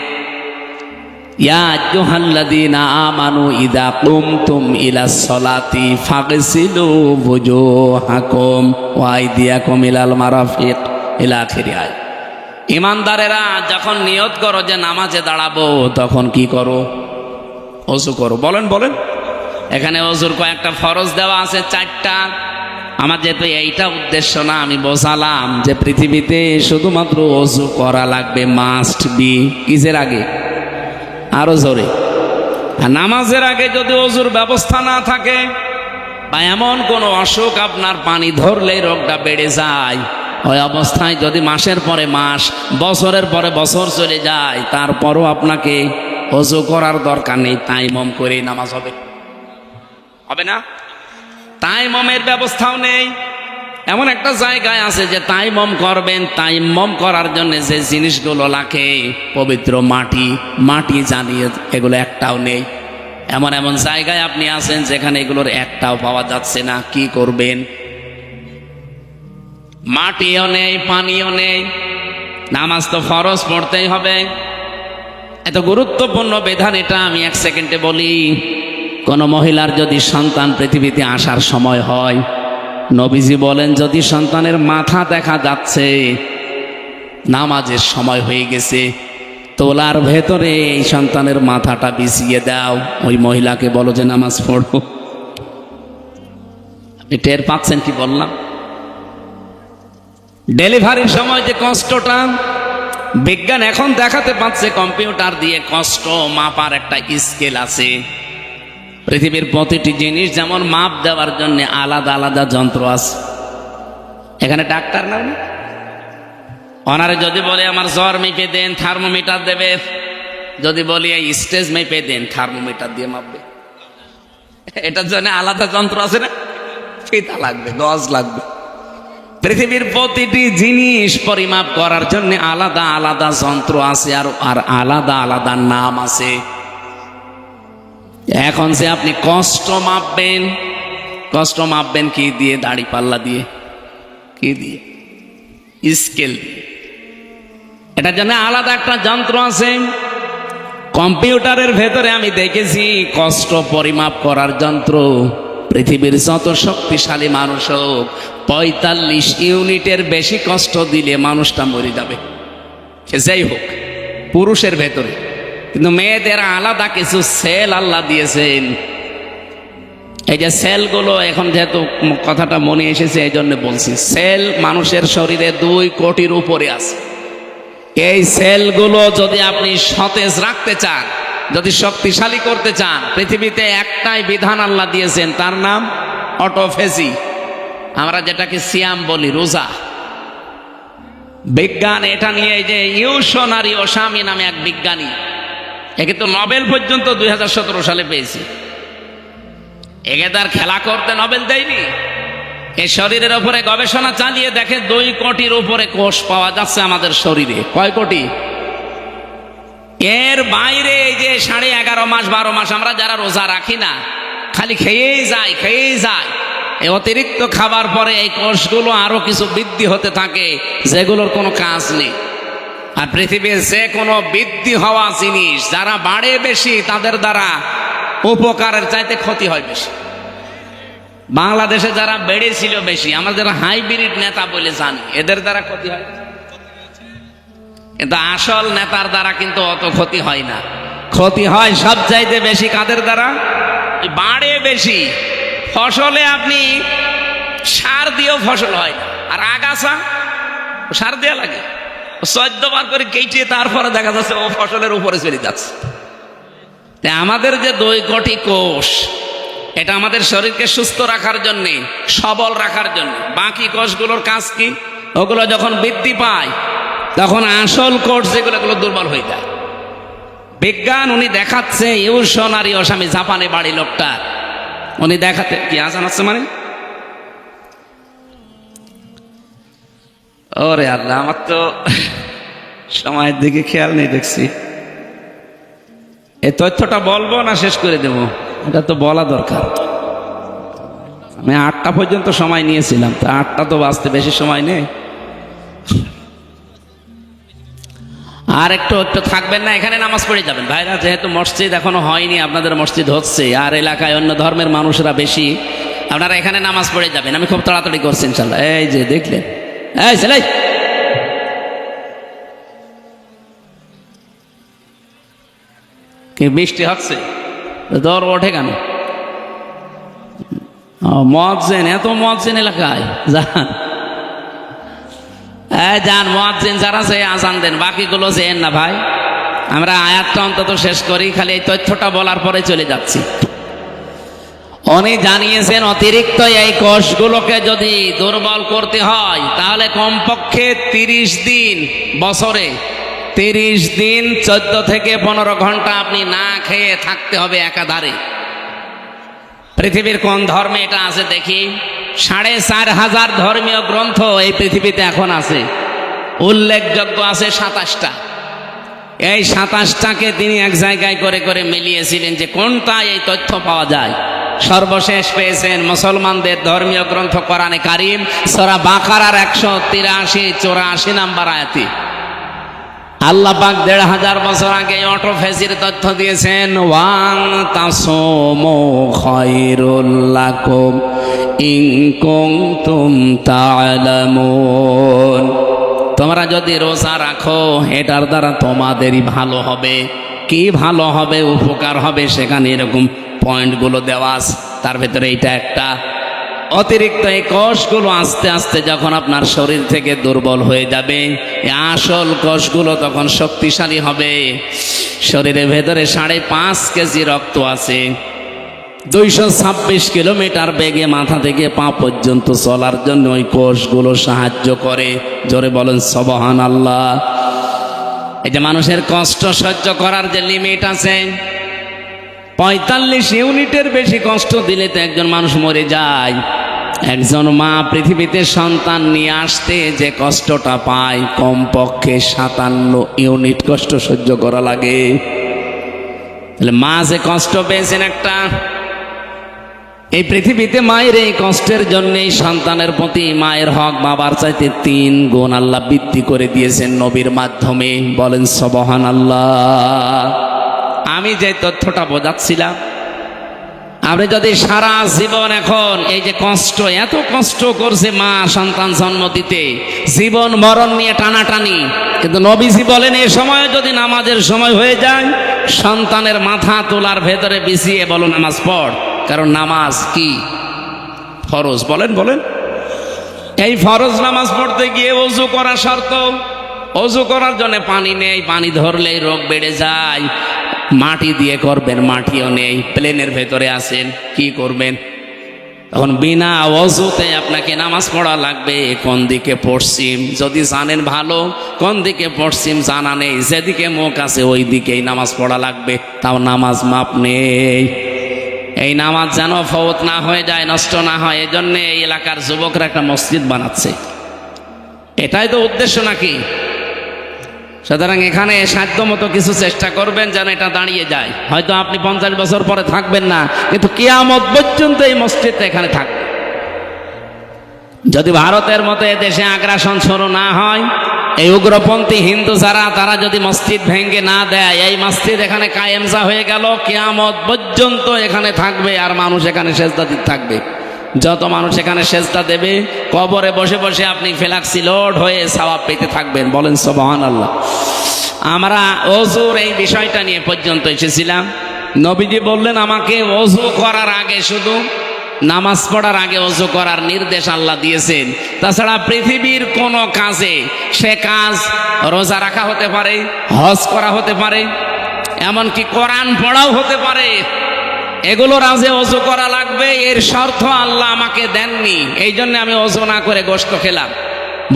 ইয়া আইয়ুহাল্লাযীনা আমানু ইযা কুমতুম ইলাস সালাতি ফাগসিলু ওয়ুজুহাকুম ওয়া আইদিয়াকুম ইলাল মারাফিক ইলা আখিরি আয়াত। ইমানদারেরা, যখন নিয়ত করো যে নামাজে দাঁড়াবো, তখন কি করো? ওযু করো। বলেন বলেন। এখানে অজুর কয়েকটা ফরজ দেওয়া আছে, 4টা। আমার যেহেতু এইটা উদ্দেশ্য না, আমি বোঝালাম যে পৃথিবীতে শুধুমাত্র অজু করা লাগবে, মাস্ট বি। কিসের আগে? আরো জোরে। আর নামাজের আগে যদি অজুর ব্যবস্থা না থাকে বা এমন কোনো অসুখ আপনার পানি ধরলেই রোগটা বেড়ে যায়, ওই অবস্থায় যদি মাসের পরে মাস, বছরের পরে বছর চলে যায়, তারপরও আপনাকে অজু করার দরকার নেই, তাইমম করেই নামাজ হবে। হবে না? তাইমমের ব্যবস্থাও নেই। এমন একটা জায়গায় আছে যে তাইমম করবেন, তাইমম করার জন্য যে জিনিসগুলো লাগে, পবিত্র মাটি জানিয়ে, এগুলো একটাও নেই। এমন এমন জায়গায় আপনি আছেন যেখানে এগুলোর একটাও পাওয়া যাচ্ছে না। কি করবেন? মাটিও নেই, পানিও নেই, নামাজ তো ফরজ পড়তেই হবে। এত গুরুত্বপূর্ণ বিধান এটা আমি 1 সেকেন্ডে বলি। কোন মহিলার যদি সন্তান পৃথিবীতে আসার সময় হয়, নবীজি বলেন যদি সন্তানের মাথা দেখা যাচ্ছে, নামাজের সময় হয়ে গেছে, তোলার ভেতরে এই সন্তানের মাথাটা বিছিয়ে দাও, ওই মহিলাকে বলো যে নামাজ পড়ো। আপনি টের পাচ্ছেন কি বললাম? ডেলিভারির সময় যে কষ্টটা, বিজ্ঞান এখন দেখাতে পাচ্ছে কম্পিউটার দিয়ে কষ্ট মাপার একটা স্কেল আছে। পৃথিবীর প্রতিটি জিনিস যেমন মাপ দেওয়ার জন্য আলাদা আলাদা যন্ত্র আছে। এখানে ডাক্তার না, ওনারে যদি বলে আমার জ্বর মেপে দেন, থার্মোমিটার দেবে। যদি বলি এই স্টেজ মেপে দেন, থার্মোমিটার দিয়ে মাপবে। এটার জন্য আলাদা যন্ত্র আছে না? ফিতা লাগবে, গজ লাগবে। পৃথিবীর প্রতিটি জিনিস পরিমাপ করার জন্য আলাদা আলাদা যন্ত্র আছে, আর আলাদা আলাদা নাম আছে। এখন যে আপনি কষ্ট মাপবেন কি দিয়ে? দাড়ি পাল্লা দিয়ে। কি দিয়ে? স্কেল দিয়ে। এটার জন্য আলাদা একটা যন্ত্র আছে। কম্পিউটারের ভেতরে আমি দেখেছি কষ্ট পরিমাপ করার যন্ত্র। পৃথিবীর যত শক্তিশালী মানুষ হোক, 45 ইউনিটের বেশি কষ্ট দিলে মানুষটা মরে যাবে, সে যাই হোক, পুরুষের ভেতরে। কিন্তু মেয়েদের আলাদা কিছু সেল আল্লাহ দিয়েছেন। এই যে সেলগুলো, এখন যেহেতু কথাটা মনে এসেছে এই জন্য বলছি, সেল মানুষের শরীরে 2 কোটির উপরে আছে। এই সেলগুলো যদি আপনি সতেজ রাখতে চান, যদি শক্তিশালী করতে চান, পৃথিবীতে একটাই বিধান আল্লাহ দিয়েছেন, তার নাম অটোফেজি। আমরা যেটাকে সিয়াম বলি, রোজা। বিজ্ঞান এটা নিয়ে, এই যে ইউশনারি ওসামি নামে এক বিজ্ঞানী, একে তো নোবেল পর্যন্ত 2017 সালে পেয়েছে। একে তার খেলা করতে নোবেল দেয়নি। এই শরীরের উপরে গবেষণা চালিয়ে দেখে 2 কোটির উপরে কোষ পাওয়া যাচ্ছে আমাদের শরীরে। কয় কোটি? এর বাইরে এই যে 11.5 মাস 12 মাস আমরা যারা রোজা রাখি না, খালি খেয়েই যায়। এই অতিরিক্ত খাবার পরে এই কোষগুলো আরো কিছু বৃদ্ধি হতে থাকে, যেগুলোর কোনো কাজ নেই। আর পৃথিবীর যে কোনো বৃদ্ধি হওয়া জিনিস যারা বাড়ে বেশি, তাদের দ্বারা উপকারের চাইতে ক্ষতি হয় বেশি। বাংলাদেশে যারা বেড়েছিল বেশি, আমরা যারা হাইব্রিড নেতা বলে জানি, এদের দ্বারা ক্ষতি হয়। কিন্তু আসল নেতার দ্বারা কিন্তু অত ক্ষতি হয় না। ক্ষতি হয় সব চাইতে বেশি কাদের দ্বারা? বাড়ে বেশি। ফসলে আপনি সার দিয়েও ফসল হয় না, আর আগাছা সার দেওয়া লাগে। 14 বার করে কেটে তারপরে দেখা যাচ্ছে ও ফসলের উপরে চলে যাচ্ছে। তাই আমাদের যে 2 কোটি কোষ, এটা আমাদের শরীরকে সুস্থ রাখার জন্য, সবল রাখার জন্য। বাকি কোষগুলোর কাজ কি? ওগুলো যখন বৃদ্ধি পায়, তখন আসল কোষ যেগুলো দুর্বল হয়ে যায়। বিজ্ঞান উনি দেখাচ্ছে, ইউশনারি ওসামি, জাপানে বাড়ি লোকটা, উনি দেখাতে কি আজান আছে মানে, ওরে আল্লাহ, আমার তো সময়ের দিকে খেয়াল নেই দেখছি। এই তথ্যটা বলবো না শেষ করে দেব? এটা তো বলা দরকার। আমি 8টা পর্যন্ত সময় নিয়েছিলাম, তা 8টা তো বাঁচতে বেশি সময় নেই। আর একটু থাকবেন না, এখানে নামাজ পড়ে যাবেন ভাইরা। যেহেতু মসজিদ এখনো হয়নি, আপনাদের মসজিদ হচ্ছে, আর এলাকায় অন্য ধর্মের মানুষরা বেশি, আপনারা এখানে নামাজ পড়ে যাবেন। আমি খুব তাড়াতাড়ি করছি ইনশাল্লাহ। এই যে দেখলেন, এই ছেলে, কি বৃষ্টি হচ্ছে? দর ওঠে কেন? মুয়াজ্জিন, এত মুয়াজ্জিন এলাকায় যান, যান মুয়াজ্জিন যারা সে আজান দেন, বাকিগুলো যেন না ভাই। আমরা আয়াতটা অন্তত শেষ করি, খালি এই তথ্যটা বলার পরে চলে যাচ্ছি। উনি জানিয়েছেন অতিরিক্ত এই কোষগুলোকে যদি দুর্বল করতে হয় তাহলে কমপক্ষে 30 দিন, বছরে 30 দিন 14 থেকে 15 ঘন্টা আপনি না খেয়ে থাকতে হবে একাধারে। পৃথিবীর কোন ধর্মে এটা আছে দেখি? 4500 ধর্মীয় গ্রন্থ এই পৃথিবীতে এখন আছে, উল্লেখযোগ্য আছে 27টা। এই 27টাকে তিনি এক জায়গায় করে করে মিলিয়েছিলেন যে কোনটা এই তথ্য পাওয়া যায়। সর্বশেষ পেয়েছেন মুসলমানদের ধর্মীয় গ্রন্থ কোরআনে কারিম সূরা বাকারার 183-84 নাম্বার আয়াতে। আল্লাহ পাক 1500 বছর আগে অটোফেসির তথ্য দিয়েছেন, ওয়াং তাসুমু খায়রুল লাকুম ইন কুনতুম তা'লামুন। তোমরা যদি রোজা রাখো এটার দ্বারা তোমাদেরই ভালো হবে। কি ভালো হবে, উপকার হবে, সেখানে এরকম পয়েন্টগুলো দেওয়া আছে। তার ভেতরে এইটা একটা। অতিরিক্ত এই কোষগুলো আস্তে আস্তে যখন আপনার শরীর থেকে দুর্বল হয়ে যাবে, এই আসল কোষগুলো তখন শক্তিশালী হবে। শরীরের ভেতরে 5.5 কেজি রক্ত আছে, 226 কিলোমিটার বেগে মাথা থেকে পা পর্যন্ত চলার জন্য ওই কোষগুলো সাহায্য করে। জোরে বলেন সুবহানাল্লাহ। এই যে মানুষের কষ্ট সহ্য করার যে লিমিট আছে, 45 ইউনিটের বেশি কষ্ট দিলে তো একজন মানুষ মরে যায়। একজন মা পৃথিবীতে সন্তান নিয়ে আসতে যে কষ্টটা পায়, কমপক্ষে 57 ইউনিট কষ্ট সহ্য করা লাগে। তাহলে মা যে কষ্ট পেয়েছেন একটা, এই পৃথিবীতে মায়ের এই কষ্টের জন্যই সন্তানের প্রতি মায়ের হক বাবার চাইতে 3 গুণ আল্লাহ বৃদ্ধি করে দিয়েছেন নবীর মাধ্যমে। বলেন সুবহানাল্লাহ। আমি যে তথ্যটা বোঝাচ্ছিলাম, আপনি যদি সারা জীবন এখন এই যে কষ্ট, এত কষ্ট করছে মা সন্তান জন্ম দিতে, জীবন মরণ নিয়ে টানাটানি, কিন্তু নবীজি বলেন এ সময় যদি নামাজের সময় হয়ে যায়, সন্তানের মাথা তোলার ভেতরে বিছিয়ে বলো নামাজ পড়। কারণ নামাজ কি? ফরজ। বলেন বলেন। এই ফরজ নামাজ পড়তে গিয়ে ওযু করা শর্ত। ওযু করার জন্য পানি নেই, পানি ধরলেই রোগ বেড়ে যায়। মাটি দিয়ে করবেন, মাটিও নেই, প্লেনের ভেতরে আছেন, কি করবেন? তখন বিনা ওযুতে আপনাকে নামাজ পড়া লাগবে। কোন দিকে পশ্চিম যদি জানেন ভালো, কোন দিকে পশ্চিম জানা নেই, যেদিকে মুখ আছে ওই দিকেই নামাজ পড়া লাগবে। তাও নামাজ মাপ নেই। এই নামাজ যেন ফৌত না হয়ে যায়, নষ্ট না হয়, এজন্য এই এলাকার যুবকরা একটা মসজিদ বানাচ্ছে। এটাই তো উদ্দেশ্য নাকি? সুতরাং এখানে সাধ্যমতো কিছু চেষ্টা করবেন যেন এটা দাঁড়িয়ে যায়। হয়তো আপনি 50 বছর পরে থাকবেন না, কিন্তু কিয়ামত পর্যন্ত এই মসজিদটা এখানে থাকবে। যদি ভারতের মতো এদেশে আগ্রাসন শুরু না হয়, এই উগ্রপন্থী হিন্দু যারা, তারা যদি মসজিদ ভেঙে না দেয়, এই মসজিদ এখানে কায়েমজা হয়ে গেল, কিয়ামত পর্যন্ত এখানে থাকবে। আর মানুষ এখানে সেজদা দিতে থাকবে। যত মানুষ এখানে সেজদা দেবে, কবরে বসে বসে আপনি ফেলাক্সি লোড হয়ে সওয়াব পেতে থাকবেন। বলেন সুবহানাল্লাহ। আমরা ওযুর এই বিষয়টা নিয়ে পর্যন্ত এসেছিলাম। নবীজি বললেন আমাকে ওযু করার আগে, শুধু নামাজ পড়ার আগে ওযু করার নির্দেশ আল্লাহ দিয়েছেন। তাছাড়া পৃথিবীর কোন কাজে, সে কাজ রোজা রাখা হতে পারে, হজ করা হতে পারে, এমনকি কোরআন পড়াও হতে পারে, এগুলোর আজে ওযু করা লাগবে। এর শর্ত আল্লাহ আমাকে দেননি, এই জন্য আমি ওযু না করে গোশত খেলাম।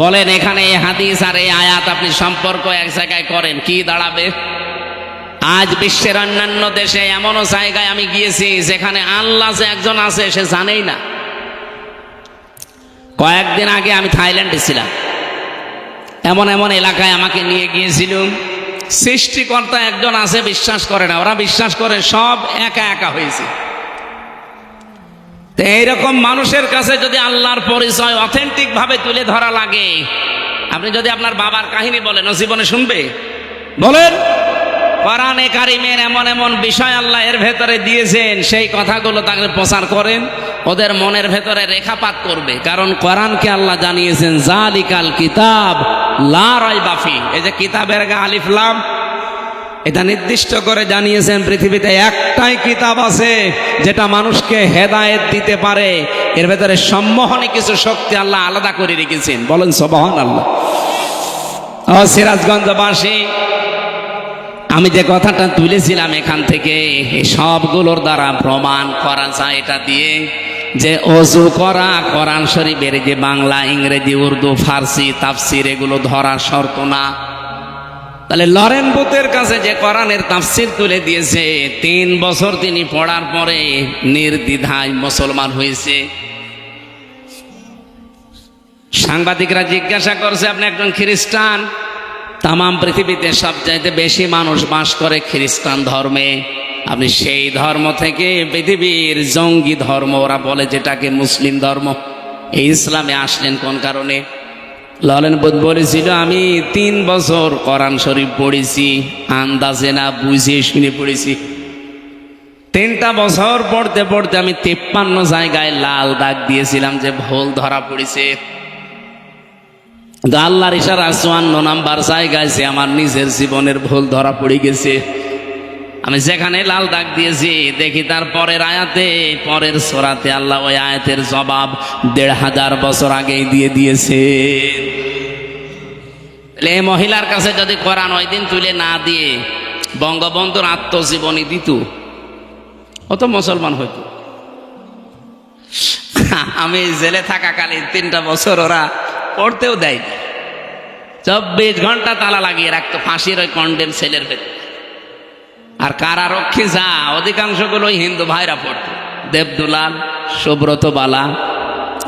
বলেন এখানে এই হাদিস আর এই আয়াত আপনি সম্পর্ক এক জায়গায় করেন, কি দাঁড়াবে? আজ বিশ্বের অন্যান্য দেশে এমনও জায়গায় আমি গিয়েছি যেখানে আল্লাহ যে একজন আছে সে জানেই না। কয়েকদিন আগে আমি থাইল্যান্ডে ছিলাম। এমন এমন এলাকায় আমাকে নিয়ে গিয়েছিল। সৃষ্টিকর্তা একজন আছে, বিশ্বাস করে না। ওরা বিশ্বাস করে সব একা একা হয়েছে। তো এইরকম মানুষের কাছে যদি আল্লাহর পরিচয় অথেন্টিক ভাবে তুলে ধরা লাগে, আপনি যদি আপনার বাবার কাহিনী বলেন, ও জীবনে শুনবে? বলেন। কোরআনে কারিমের এমন এমন বিষয় আল্লাহ এর ভেতরে দিয়েছেন, সেই কথাগুলো তাকে প্রচার করেন, ওদের মনের ভেতরে রেখাপাত করবে। কারণ কোরআনকে আল্লাহ জানিয়েছেন জালিকাল কিতাব লা রাইবা ফি। এই যে কিতাবের গা আলিফ লাম, এটা নির্দিষ্ট করে জানিয়েছেন পৃথিবীতে একটাই কিতাব আছে যেটা মানুষকে হেদায়েত দিতে পারে, এর ভেতরে সম্মোহনী কিছু শক্তি আল্লাহ আলাদা করে রেখেছেন। বলেন সুবহানাল্লাহ। ও সিরাজগঞ্জবাসী, আমি যে কথাটা তুলেছিলাম এখান থেকে সবগুলোর দ্বারা প্রমাণ করা যায় এটা দিয়ে যে ওযু করা কোরআন শরীফের যে বাংলা, ইংরেজি, উর্দু, ফার্সি তাফসির এগুলো ধরার শর্ত না। তাহলে লরেন বুথের কাছে যে কোরআনের তাফসির তুলে দিয়েছে, 3 বছর তিনি পড়ার পরে নির্দ্বিধায় মুসলমান হয়েছে। সাংবাদিকরা জিজ্ঞাসা করছে, আপনি একজন খ্রিস্টান, তামাম পৃথিবীতে সবচাইতে বেশি মানুষ বাস করে খ্রিস্টান ধর্মে, আপনি সেই ধর্ম থেকে পৃথিবীর জঙ্গি ধর্ম ওরা বলে যেটাকে মুসলিম ধর্ম, এই ইসলামে আসলেন কোন কারণে? লরেন বুথ বলেছিল, আমি 3 বছর কোরআন শরীফ পড়েছি, আন্দাজে না বুঝে শুনে পড়েছি। 3টা বছর পড়তে পড়তে আমি 53 জায়গায় লাল দাগ দিয়েছিলাম যে ভুল ধরা পড়েছে। আল্লাহর ইশারা 54 নাম্বার জায়গায় যে আমার নিজের জীবনের ভুল ধরা পড়ে গেছে। আমি যেখানে লাল দাগ দিয়েছি দেখি তার পরের আয়াতে, পরের সূরাতে আল্লাহ ওই আয়াতের জবাব 1500 বছর আগেই দিয়ে দিয়েছে। এই মহিলার কাছে যদি কোরআন ওই দিন তুলে না দিয়ে বঙ্গবন্ধুর আত্মজীবনী দিত, ও তো মুসলমান হইত। আমি জেলে থাকাকালীন 3টা বছর ওরা পড়তেও দেয়নি, 24 ঘন্টা তালা লাগিয়ে রাখতো ফাঁসির ওই কন্ডেম সেলের ভেতরে। আর কারারক্ষী যা অধিকাংশগুলো হিন্দু ভাইরা পড়তো, দেবদুলাল, সুব্রত বালা,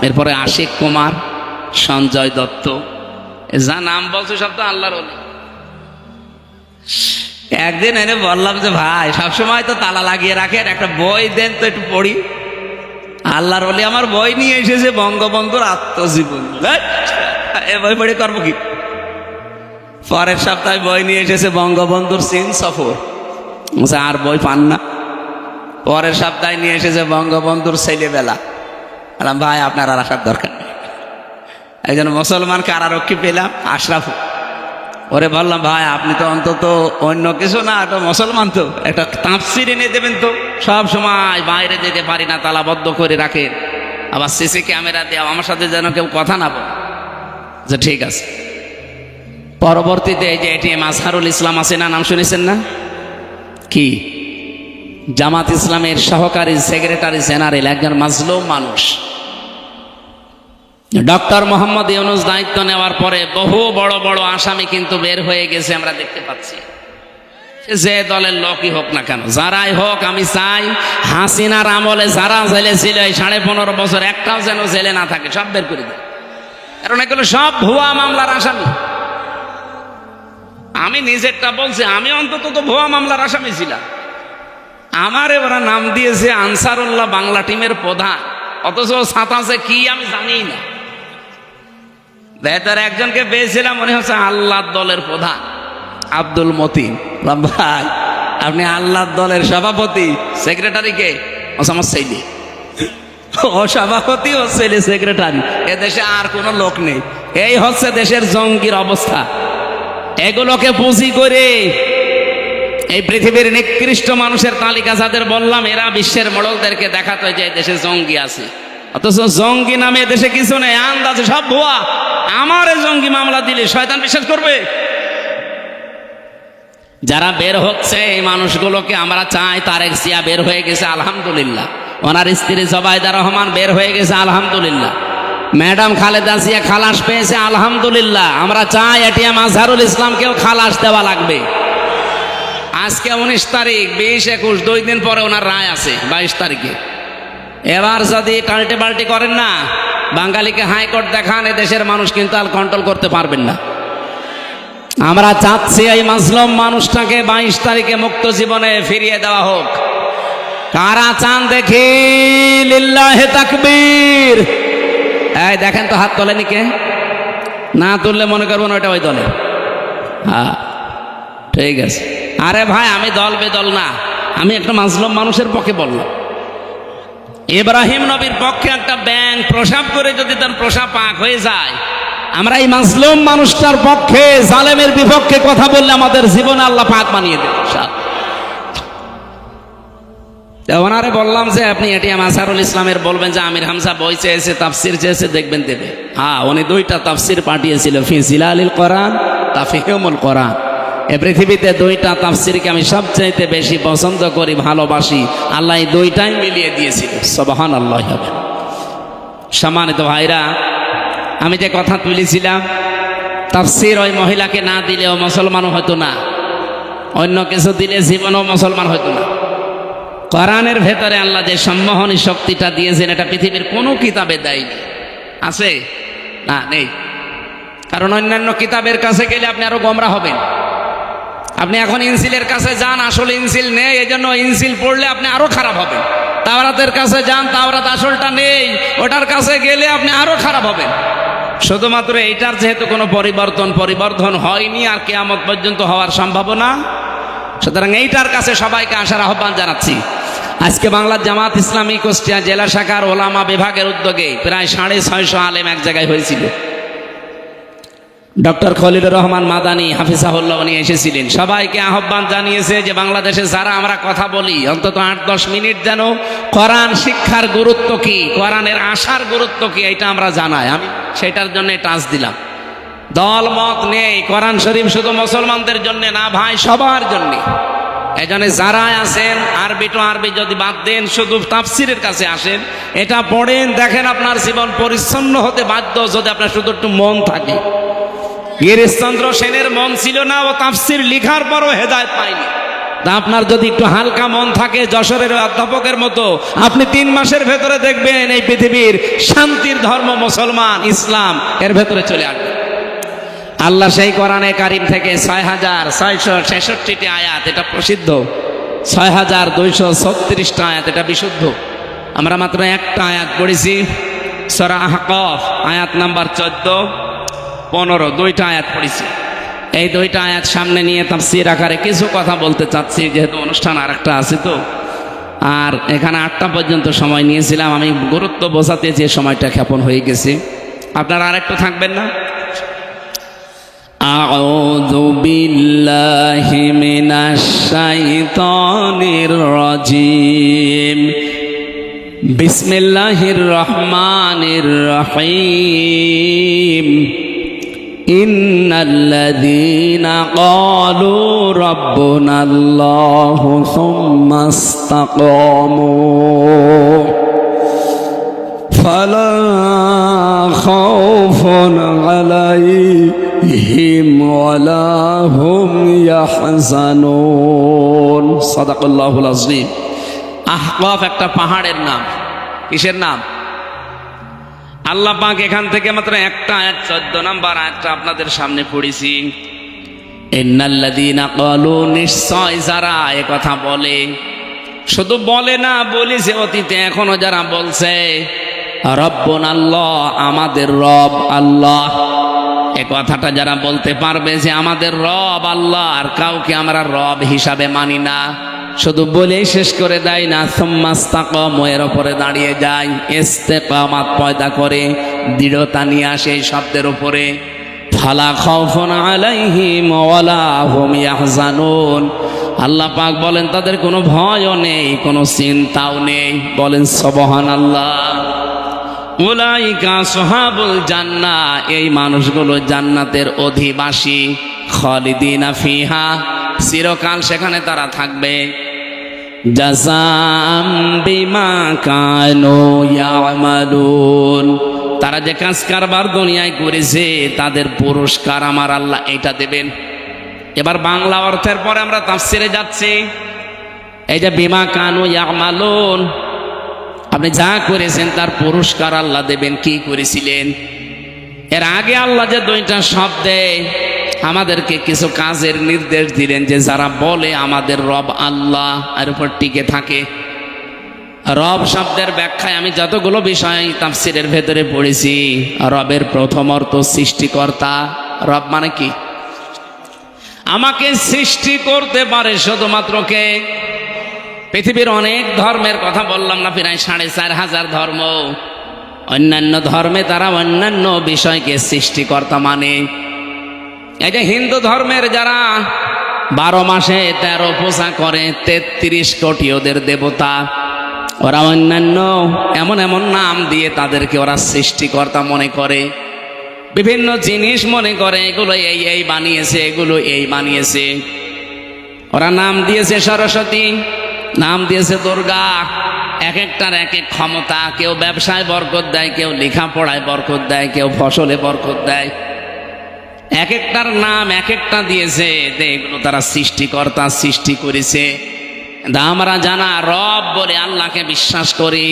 এরপরে আশিক কুমার, সঞ্জয় দত্ত, যা নাম বলছে সব তো আল্লাহর ওলি। একদিন এনে বললাম যে ভাই সবসময় তো তালা লাগিয়ে রাখেন, একটা বই দেন তো একটু পড়ি। আল্লাহর ওলি আমার বই নিয়ে এসেছে বঙ্গবন্ধুর আত্মজীবনী, এ বই পড়ে করবো কি? পরের সপ্তাহে বই নিয়ে এসেছে বঙ্গবন্ধুর চীন সফর, আর বই পান না। পরের সপ্তাহে নিয়ে এসেছে বঙ্গবন্ধুর ছেলেবেলা। বললাম ভাই আপনার আর আসার দরকার নেই। একজন মুসলমান কারারক্ষী পেলাম, আশরাফ, ওরে বললাম ভাই আপনি তো অন্তত অন্য কিছু না, একটা মুসলমান, তো একটা তাফসীর এনে দেবেন তো। সব সময় বাইরে যেতে পারি না, তালাবদ্ধ করে রাখেন, আবার সিসি ক্যামেরা দিয়ে আমার সাথে যেন কেউ কথা না বলে। যে ঠিক আছে। পরবর্তীতে এই যে এটি মাজহারুল ইসলাম আছে না, নাম শুনেছেন না? কি জামাত ইসলামের সহকারী সেক্রেটারি জেনারেল, একজন মাজলুম মানুষ। ডক্টর মোহাম্মদ ইউনূস দায়িত্ব নেওয়ার পরে বহু বড় বড় আসামি কিন্তু বের হয়ে গেছে, আমরা দেখতে পাচ্ছি। যে দলের লোকই হোক না কেন, যারাই হোক, আমি চাই হাসিনার আমলে যারা জেলে ছিল এই 15.5 বছর একটাও যেন জেলে না থাকে, সব বের করে দেয়। কারণ এগুলো সব ভুয়া মামলার আসামি। আমি নিজেরটা বলছি, আমি অন্তত তো ভুয়া মামলার আসামি ছিলাম। আমারে ওরা নাম দিয়েছে আনসারুল্লাহ বাংলা টিমের প্রধান, অথচ সাতাশে কি আমি জানি না। ভেতরে একজনকে পেয়েছিলাম, মনে হচ্ছে আল্লাহর দলের প্রধান আব্দুল মতিন। ভাই আপনি আল্লাহর দলের সভাপতি, সেক্রেটারি কে? আমার ছেলে। ও সভাপতি, ও ছেলে সেক্রেটারি। এ দেশে আর কোনো লোক নেই। এই হচ্ছে দেশের জঙ্গির অবস্থা। এগুলোকে পুঁজি করে এই পৃথিবীর নিকৃষ্ট মানুষের তালিকা যাদের বললাম, এরা বিশ্বের মোড়লদেরকে দেখাতো যে দেশে জঙ্গি আছে, অথচ জঙ্গি নামে দেশে কিছু নেই, আন্দাজে সব ভুয়া। আমার জঙ্গি মামলা দিলে শয়তান বিশ্বাস করবে? যারা বের হচ্ছে এই মানুষগুলোকে আমরা চাই। তারেক জিয়া বের হয়ে গেছে, আলহামদুলিল্লাহ। ওনার স্ত্রী জবাইদা রহমান বের হয়ে গেছে, আলহামদুলিল্লাহ। ম্যাডাম খালেদা জিয়া খালাস পেয়েছে, আলহামদুলিল্লাহ। আমরা চাই এটিএম আজহারুল ইসলামকেও খালাস দেওয়া লাগবে। আজকে 19 তারিখ, 20, 21, 2 দিন পরে ওনার রায় আছে 22 তারিখে। এবার যদি পাল্টে পাল্টি করেন না, বাঙালিকে হাইকোর্ট দেখান, দেশের মানুষ কিন্তু আর কন্ট্রোল করতে পারবেন না। আমরা চাচ্ছি এই মাজলুম মানুষটাকে 22 তারিখে মুক্ত জীবনে ফিরিয়ে দেওয়া হোক। কারা চান দেখি? লিল্লাহে তাকবীর। এই দেখেন তো, হাত তোলেনি কে? না তুললে মনে করবেন ওইটা ওই দলে। হ্যাঁ ঠিক আছে। আরে ভাই আমি দল বেদল না, আমি একটা মাজলুম মানুষের পক্ষে বললাম। ইব্রাহিম নবীর পক্ষে একটা ব্যাঙ প্রসাব করে যদি তার প্রসাব পাক হয়ে যায়, আমরা এই মাজলুম মানুষটার পক্ষে, জালেমের বিপক্ষে কথা বললে আমাদের জীবনে আল্লাহ পাক বানিয়ে দেবে। ওনারে বললাম যে আপনি এটিএম আজহারুল ইসলামের বলবেন যে আমির হামজা বই চেয়েছে, তাফসির চেয়েছে, দেখবেন দেবে। হ্যাঁ, উনি 2টা তাফসির পাঠিয়েছিল, ফি জিলালিল কোরআন, তাফহিমুল কোরআন। এই পৃথিবীতে 2টা তাফসিরকে আমি সবচাইতে বেশি পছন্দ করি, ভালোবাসি। আল্লাহ এই 2টাই মিলিয়ে দিয়েছিল। সুবহানাল্লাহ। সম্মানিত ভাইরা, আমি যে কথা তুলেছিলাম, তাফসির ওই মহিলাকে না দিলেও মুসলমান হতো না, অন্য কিছু দিলে জীবনেও মুসলমান হতো না। কোরআনের ভেতরে আল্লাহ যে সম্মোহনী শক্তিটা দিয়েছেন, এটা পৃথিবীর কোনো কিতাবে দেয়নি। আছে? না, নেই। কারণ অন্যান্য কিতাবের কাছে গেলে আপনি আরো গোমরা হবেন। আপনি এখন ইনজিলের কাছে যান, আসলে ইনজিল নেই, এই জন্য ইনজিল পড়লে আপনি আরো খারাপ হবেন। তাওরাতের কাছে যান, তাওরাত আসলটা নেই, ওটার কাছে গেলে আপনি আরো খারাপ হবেন। শুধুমাত্র এইটার যেহেতু কোনো পরিবর্তন হয়নি, আর কিয়ামত পর্যন্ত হওয়ার সম্ভাবনা, সুতরাং এইটার কাছে সবাইকে আসার আহ্বান জানাচ্ছি। আজকে বাংলার জামাত ইসলামী কুষ্টিয়া জেলা শাখার ওলামা বিভাগের উদ্যোগে প্রায় 650 আলেম এক জায়গায় হয়েছিল। ডক্টর খলিলুর রহমান মাদানী হাফিজাহুল্লাহ উনি এসেছিলেন। সবাইকে আহ্বান জানিয়েছে যে বাংলাদেশে যারা আমরা কথা বলি, অন্তত 8-10 মিনিট যেন কোরআন শিক্ষার গুরুত্ব কি, কোরআনের আশার গুরুত্ব কি, এটা আমরা জানাই। আমি সেটার জন্য টাচ দিলাম। দল মত নেই, কোরআন শরীফ শুধু মুসলমানদের জন্য না ভাই, সবার জন্য। এই জন্য যারা আছেন, আরবি টু আরবি যদি বাদ দেন, শুধু তাফসিরের কাছে আসেন, এটা পড়েন, দেখেন আপনার জীবন পরিচ্ছন্ন হতে বাধ্য যদি আপনার শুধু একটু মন থাকে। গিরিশচন্দ্র সেনের মন ছিল না, ও তাফসির লিখার পরও হেদায়েত পায়নি। তা আপনার যদি একটু হালকা মন থাকে, যশোরের অধ্যাপকের মতো, আপনি 3 মাসের ভেতরে দেখবেন এই পৃথিবীর শান্তির ধর্ম মুসলমান, ইসলাম এর ভেতরে চলে আসবে। আল্লাহ সেই কোরআনে কারিম থেকে 6666টি আয়াত, এটা প্রসিদ্ধ। 6236টা আয়াত, এটা বিশুদ্ধ। আমরা মাত্র একটা আয়াত পড়েছি, সূরা আহকাফ আয়াত নাম্বার 14-15, 2টা আয়াত পড়েছি। এই 2টা আয়াত সামনে নিয়ে তাফসীর আকারে কিছু কথা বলতে চাচ্ছি, যেহেতু অনুষ্ঠান আর একটা আছে তো। আর এখানে 8টা পর্যন্ত সময় নিয়েছিলাম, আমি গুরুত্ব বোঝাতে যে সময়টা ক্ষেপণ হয়ে গেছে। আপনারা আরেকটু থাকবেন না? আউযু বিল্লাহি মিনাশ শাইতানির রাজিম। বিসমিল্লাহির রহমানির রহিম। ইন্নাল্লাযীনা ক্বালু রাব্বুনাল্লাহু সুম্মা ইসতাকামু ফালা খাউফুন আলাইহিম ওয়ালা হুম ইয়াহজানুন। সাদাকাল্লাহুল আযীম। আহকাফ একটা পাহাড়ের নাম। কিসের নাম? আল্লাহ পাক এখান থেকে মাত্র একটা আয়াত, 14 নম্বর আয়াতটা আপনাদের সামনে পড়েছি। ইন্নাল্লাযীনা ক্বালু, নিশ্চয় যারা এ কথা বলে, শুধু বলে না, বলেছে অতীতে, এখনো যারা বলছে, রব্বুনাল্লাহ, আমাদের রব আল্লাহ। এ কথাটা যারা বলতে পারবে যে আমাদের রব আল্লাহ, আর কাউকে আমরা রব হিসাবে মানি না, শুধু বলেই শেষ করে দেয় না, সুম্মা ইসতাকামু, এর উপরে দাঁড়িয়ে যায়, ইস্তেকামাত পয়দা করে, দৃঢ়তা নিয়ে আসে এই শব্দের উপরে। ফালা খাউফুন আলাইহিম ওয়ালা হুম ইয়াহজানুন। আল্লাহ পাক বলেন তাদের কোনো ভয়ও নেই, কোনো চিন্তাও নেই। বলেন সুবহানাল্লাহ। উলাইকা আসহাবুল জান্নাহ, এই মানুষগুলো জান্নাতের অধিবাসী। খালিদিনা ফিহা, চিরকাল সেখানে তারা থাকবে। জাযাম বিমা কানু ইয়ামালুন, তারা যে কাজ কারবার দুনিয়ায় করেছে তাদের পুরস্কার আমার আল্লাহ এটা দেবেন। এবার বাংলা অর্থের পরে আমরা তাফসিরে যাচ্ছি। এই যে বিমা কানু ইয়ামালুন, আপনি যা করেছেন তার পুরস্কার আল্লাহ দেবেন। কি করেছিলেন? এর আগে আল্লাহ যে 2টা শব্দে আমাদেরকে কিছু কাজের নির্দেশ দিলেন, যে যারা বলে আমাদের রব আল্লাহ, এর উপর টিকে থাকে। রব শব্দের ব্যাখ্যায় আমি যতগুলো বিষয় তাফসীরের ভেতরে পড়েছি, রবের প্রথম অর্থ সৃষ্টিকর্তা। রব মানে কি? আমাকে সৃষ্টি করতে পারে শুধুমাত্র কে? পৃথিবীর অনেক ধর্মের কথা বললাম না, প্রায় 4500 ধর্ম। অন্যান্য ধর্মে তারা অন্যান্য বিষয়কে সৃষ্টিকর্তা মানে। এই যে হিন্দু ধর্মের যারা 12 মাসে 13 পূজা করে, 33 কোটি ওদের দেবতা, ওরা অন্যান্য এমন এমন নাম দিয়ে তাদেরকে ওরা সৃষ্টিকর্তা মনে করে, বিভিন্ন জিনিস মনে করে এগুলো এই এই বানিয়েছে, এগুলো এই বানিয়েছে। ওরা নাম দিয়েছে সরস্বতী, নাম দিয়েছে দুর্গা, এক একটার এক এক ক্ষমতা। কেউ ব্যবসায় বরকত দেয়, কেউ লেখাপড়ায় বরকত দেয়, কেউ ফসলে বরকত দেয়। এক একটার নাম এক একটা দিয়েছে, এগুলো তারা সৃষ্টিকর্তা সৃষ্টি করেছে। আমরা জানা রব বলে আল্লাহকে বিশ্বাস করি।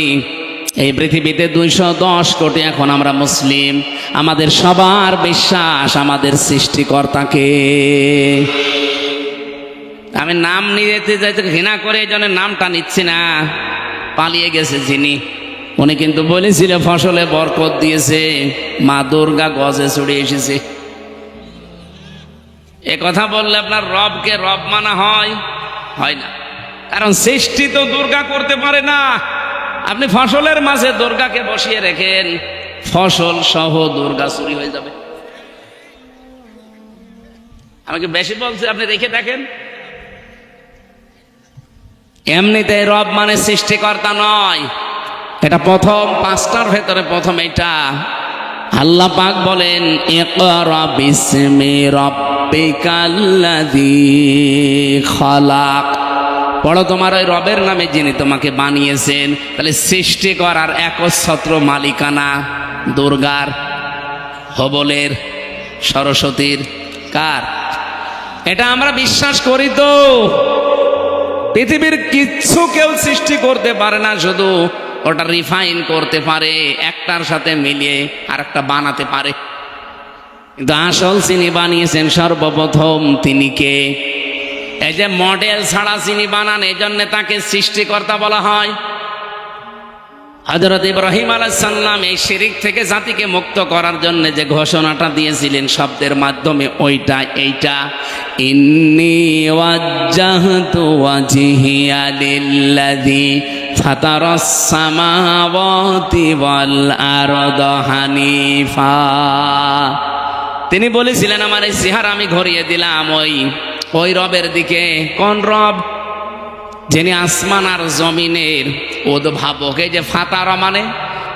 এই পৃথিবীতে 210 কোটি এখন আমরা মুসলিম, আমাদের সবার বিশ্বাস আমাদের সৃষ্টিকর্তাকে। আমি নাম নিতে যাইতে ঘৃণা করে এই জন্য নামটা নিচ্ছি না। পালিয়ে গেছে যিনি, উনি কিন্তু বলেছিল ফসলে বরকত দিয়েছে, মা দুর্গা গজে চড়ে এসেছে। এ কথা বললে আপনার রবকে রব মানা হয়? হয় না, কারণ সৃষ্টি তো দুর্গা করতে পারে না। আপনি ফসলের মাঝে দুর্গাকে বসিয়ে রেখেন, ফসল সহ দুর্গা চুরি হয়ে যাবে। আমাকে বেশি বলছে, আপনি রেখে দেখেন। এমনিতে রব মানে সৃষ্টিকর্তা নয়, এটা প্রথম 5টার ভেতরে প্রথম এটা। আল্লাহ পাক বলেন ইকরা বিসমি রাব্বিকাল্লাযী খালাক, পড়ো তোমার ওই রবের নামে যিনি তোমাকে বানিয়েছেন। তাহলে সৃষ্টি করার একচ্ছত্র মালিকানা দুর্গার, হবলের, সরস্বতীর, কার? এটা আমরা বিশ্বাস করি। তো পৃথিবীর কিচ্ছু কেউ সৃষ্টি করতে পারে না, শুধু ওটা রিফাইন করতে পারে, একটার সাথে মিলিয়ে আর একটা বানাতে পারে। কিন্তু আসল চিনি বানিয়েছেন সর্বপ্রথম তিনি কে? এই যে মডেল ছাড়া চিনি বানান, এই জন্য তাকে সৃষ্টিকর্তা বলা হয়। হযরত ইব্রাহিম আলাইহিস সালাম এই শিরিক থেকে জাতিকে মুক্ত করার জন্য যে ঘোষণাটা দিয়েছিলেন শব্দের মাধ্যমে, ওইটা এইটা, ইন্নী ওয়াজ্জাহতু ওয়াজহিয়া লিল্লাযী ফাতারাস সামাওয়াতি ওয়াল আরদা হানিফা। তিনি বলেছিলেন আমার এই চেহারা আমি ঘুরিয়ে দিলাম ওই রবের দিকে। কোন রব? যিনি আসমান আর জমিনের উদ্ভাবক। এই যে ফাতারা মানে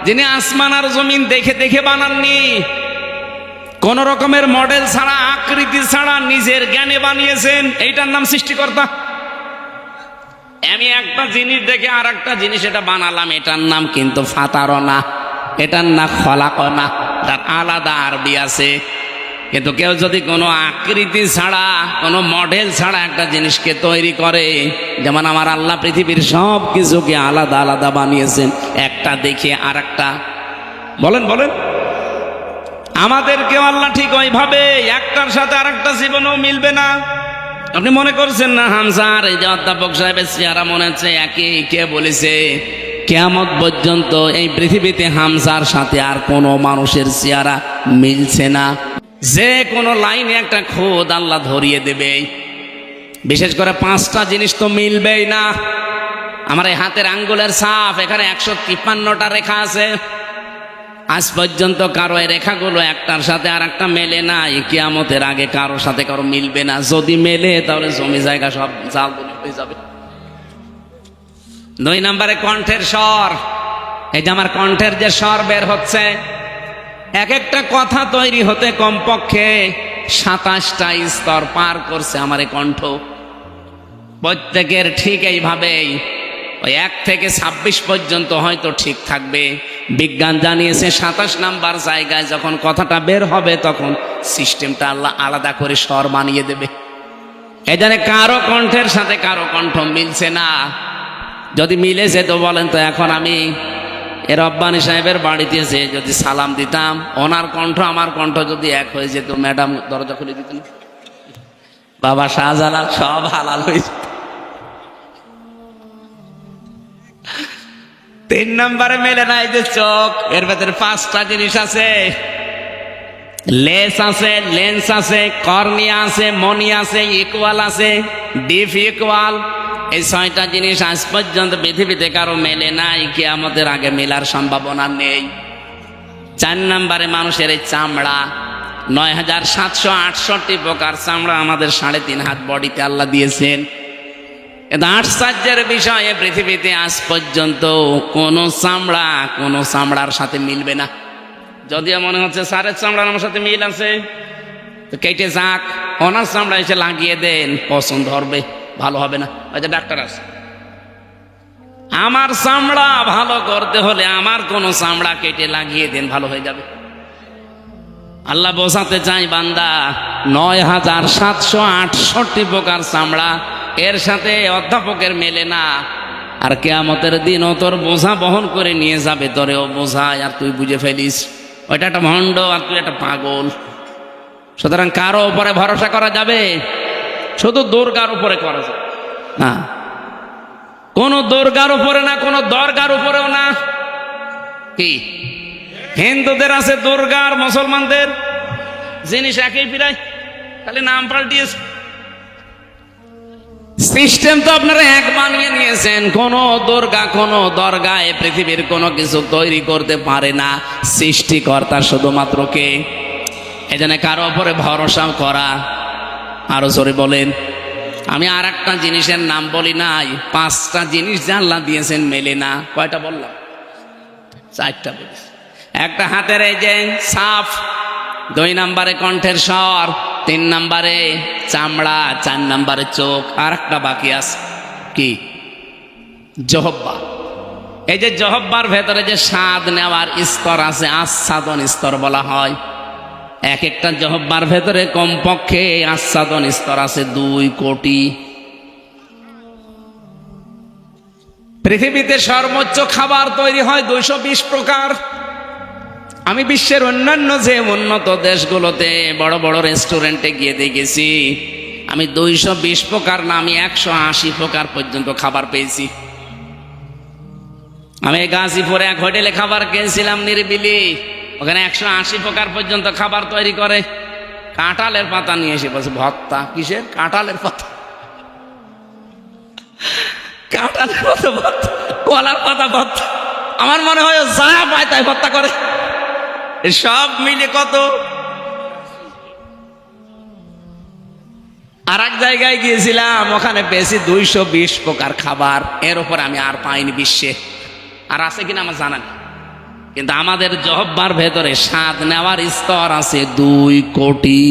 যিনি আসমান আর জমিন দেখে দেখে বানাননি, কোন রকমের মডেল ছাড়া, আকৃতি ছাড়া নিজের জ্ঞানে বানিয়েছেন, এইটার নাম সৃষ্টিকর্তা। আমি একটা জিনিস দেখে আর একটা জিনিস এটা বানালাম, এটার নাম কিন্তু ফাতারা না, এটার নাম খলাক না, তার আলাদা আরবি আছে। কিন্তু কেউ যদি কোনো আকৃতি ছাড়া, কোনো মডেল ছাড়া একটা জিনিসকে তৈরি করে, যেমন আমার আল্লাহ পৃথিবীর সব কিছুকে আলাদা আলাদা বানিয়েছেন, একটা দেখে আর একটা, বলেন বলেন, আমাদেরকেও আল্লাহ ঠিক ওইভাবে একটার সাথে আর একটা জীবনেও মিলবে না। আপনি মনে করছেন না হামজার এই যে অধ্যাপক সাহেবের চেহারা মনে হচ্ছে একই? কে বলেছে? কিয়ামত পর্যন্ত এই পৃথিবীতে হামজার সাথে আর কোনো মানুষের চেহারা মিলছে না। যে কোনো লাইনে একটা খোদ আল্লাহ ধরিয়ে দেবে। বিশেষ করে 5টা জিনিস তো মিলবেই না। আমার এই হাতের আঙ্গুলের ছাপ, এখানে 153টা রেখা আছে। আজ পর্যন্ত কারো এই রেখাগুলো একটার সাথে আর একটা মেলে না। কিয়ামতের আগে কারোর সাথে কারো মিলবে না। যদি মেলে তাহলে জমি জায়গা সব জাল হয়ে যাবে। 2 নম্বরে কণ্ঠের স্বর। এই যে আমার কণ্ঠের যে স্বর বের হচ্ছে, এক একটা কথা তৈরি হতে কমপক্ষে 27টা স্তর পার করছে আমার এই কণ্ঠ। প্রত্যেকের ঠিক এইভাবেই ওই 1 থেকে 26 পর্যন্ত হয়তো ঠিক থাকবে। বিজ্ঞান জানিয়েছে 27 নাম্বার জায়গায় যখন কথাটা বের হবে তখন সিস্টেমটা আল্লাহ আলাদা করে স্বর বানিয়ে দেবে। এই জন্য কারো কণ্ঠের সাথে কারো কণ্ঠ মিলছে না। যদি মিলেছে তো বলেন তো, এখন আমি রব্বানী সাহেবের বাড়িতে যে যদি সালাম দিতাম, ওনার কণ্ঠ আমার কণ্ঠ যদি এক হয়ে যেত, ম্যাডাম দরজা খুলে দিতেন, বাবা শাহজালাল, সব হালাল হয়ে যেত। 3 নম্বরে মেলে না এই যে চোখ। এর ভেতরে 5টা জিনিস আছে। লেন্স আছে, লেন্স আছে, কর্নিয়া আছে, মনি আছে, ইকুয়াল আছে, ডিপ ইকুয়াল। এই 6টা জিনিস আজ পর্যন্ত পৃথিবীতে কারো মেলে নাই। কিয়ামতের আগে মেলার সম্ভাবনা নেই। 4 নম্বরে মানুষের এই চামড়া, ৯,৭৬৮ প্রকার চামড়া আমাদের 3.5 হাত বডিতে আল্লাহ দিয়েছেন। কিন্তু আশ্চর্যের বিষয়ে পৃথিবীতে আজ পর্যন্ত কোনো চামড়ার সাথে মিলবে না। যদিও মনে হচ্ছে স্যারের চামড়ার আমার সাথে মিল আছে, তো কেটে যাক, ওনার চামড়া এসে লাগিয়ে দেন, পছন্দ হবে, ভালো হবে না। ওই যে ডাক্তার আছে, আমার চামড়া ভালো করতে হলে আমার কোনো চামড়া কেটে লাগিয়ে দেন, ভালো হয়ে যাবে। আল্লাহ বোঝাতে চাই বান্দা, ৯,৭৬৮ প্রকার চামড়া, এর সাথে অধ্যাপকের মেলে না। আর কিয়ামতের দিন ও তোর বোঝা বহন করে নিয়ে যাবে, তোরে ও বোঝায় আর তুই বুঝে ফেলিস ওইটা একটা ভণ্ড আর তুই একটা পাগল। সুতরাং কারো উপরে ভরসা করা যাবে? শুধু দুর্গার উপরে করা যাবে না, কোন দুর্গার উপরে না, কোন দরগার উপরেও না। কি হিন্দুদের আছে দুর্গা আর মুসলমানদের জিনিস একই, প্রায় খালি নাম পাল্টিয়েছে। সিস্টেম তো আপনারা এক বানিয়ে নিয়েছেন। কোন দুর্গা, কোন দরগা এ পৃথিবীর কোনো কিছু তৈরি করতে পারে না, সৃষ্টিকর্তা শুধুমাত্র কে। এজন্য কারো উপরে ভরসা করা, আরো জোরে বলেন। আমি আর একটা জিনিসের নাম বলি নাই, 5টা জিনিস যে আল্লাহ দিয়েছেন মেলে না। কয়টা বললাম? 4টা বলেছি। একটা হাতের এই যে সাফ, 2 নম্বরে কণ্ঠের স্বর, 3 নম্বরে চামড়া, 4 নম্বরে চোখ, আর একটা বাকি আছে কি? জহব্বা। এই যে জহব্বার ভেতরে যে স্বাদ নেওয়ার স্তর আছে, আস্বাদন স্তর বলা হয়। এক একটা জহব্বার ভেতরে কমপক্ষে আস্বাদন স্তর আছে 2 কোটি। পৃথিবীতে সর্বোচ্চ খাবার তৈরি হয় 220 প্রকার। আমি বিশ্বের অন্যান্য যে উন্নত দেশগুলোতে বড় বড় রেস্টুরেন্টে গিয়ে দেখেছি, আমি 220 প্রকার না, আমি 180 প্রকার পর্যন্ত খাবার পেয়েছি। আমি গাজীপুরে এক হোটেলে খাবার খেয়েছিলাম, নিরিবিলি, ওখানে 180 প্রকার পর্যন্ত খাবার তৈরি করে। কাঁঠালের পাতা নিয়ে এসে বলছে ভর্তা। কিসের? কাঁঠালের পাতা। কাঁঠালের পাতা ভর্তা, কলার পাতা ভর্তা। আমার মনে হয় যা পায় তাই ভর্তা করে। সব মিলে কত? আর এক জায়গায় গিয়েছিলাম, ওখানে পেয়েছি 220 প্রকার খাবার। এর উপর আমি আর পাইনি বিশ্বে। আর আছে কিনা আমার জানা নেই, কিন্তু আমাদের জহব্বার ভেতরে স্বাদ নেওয়ার স্তর আছে 2 কোটি।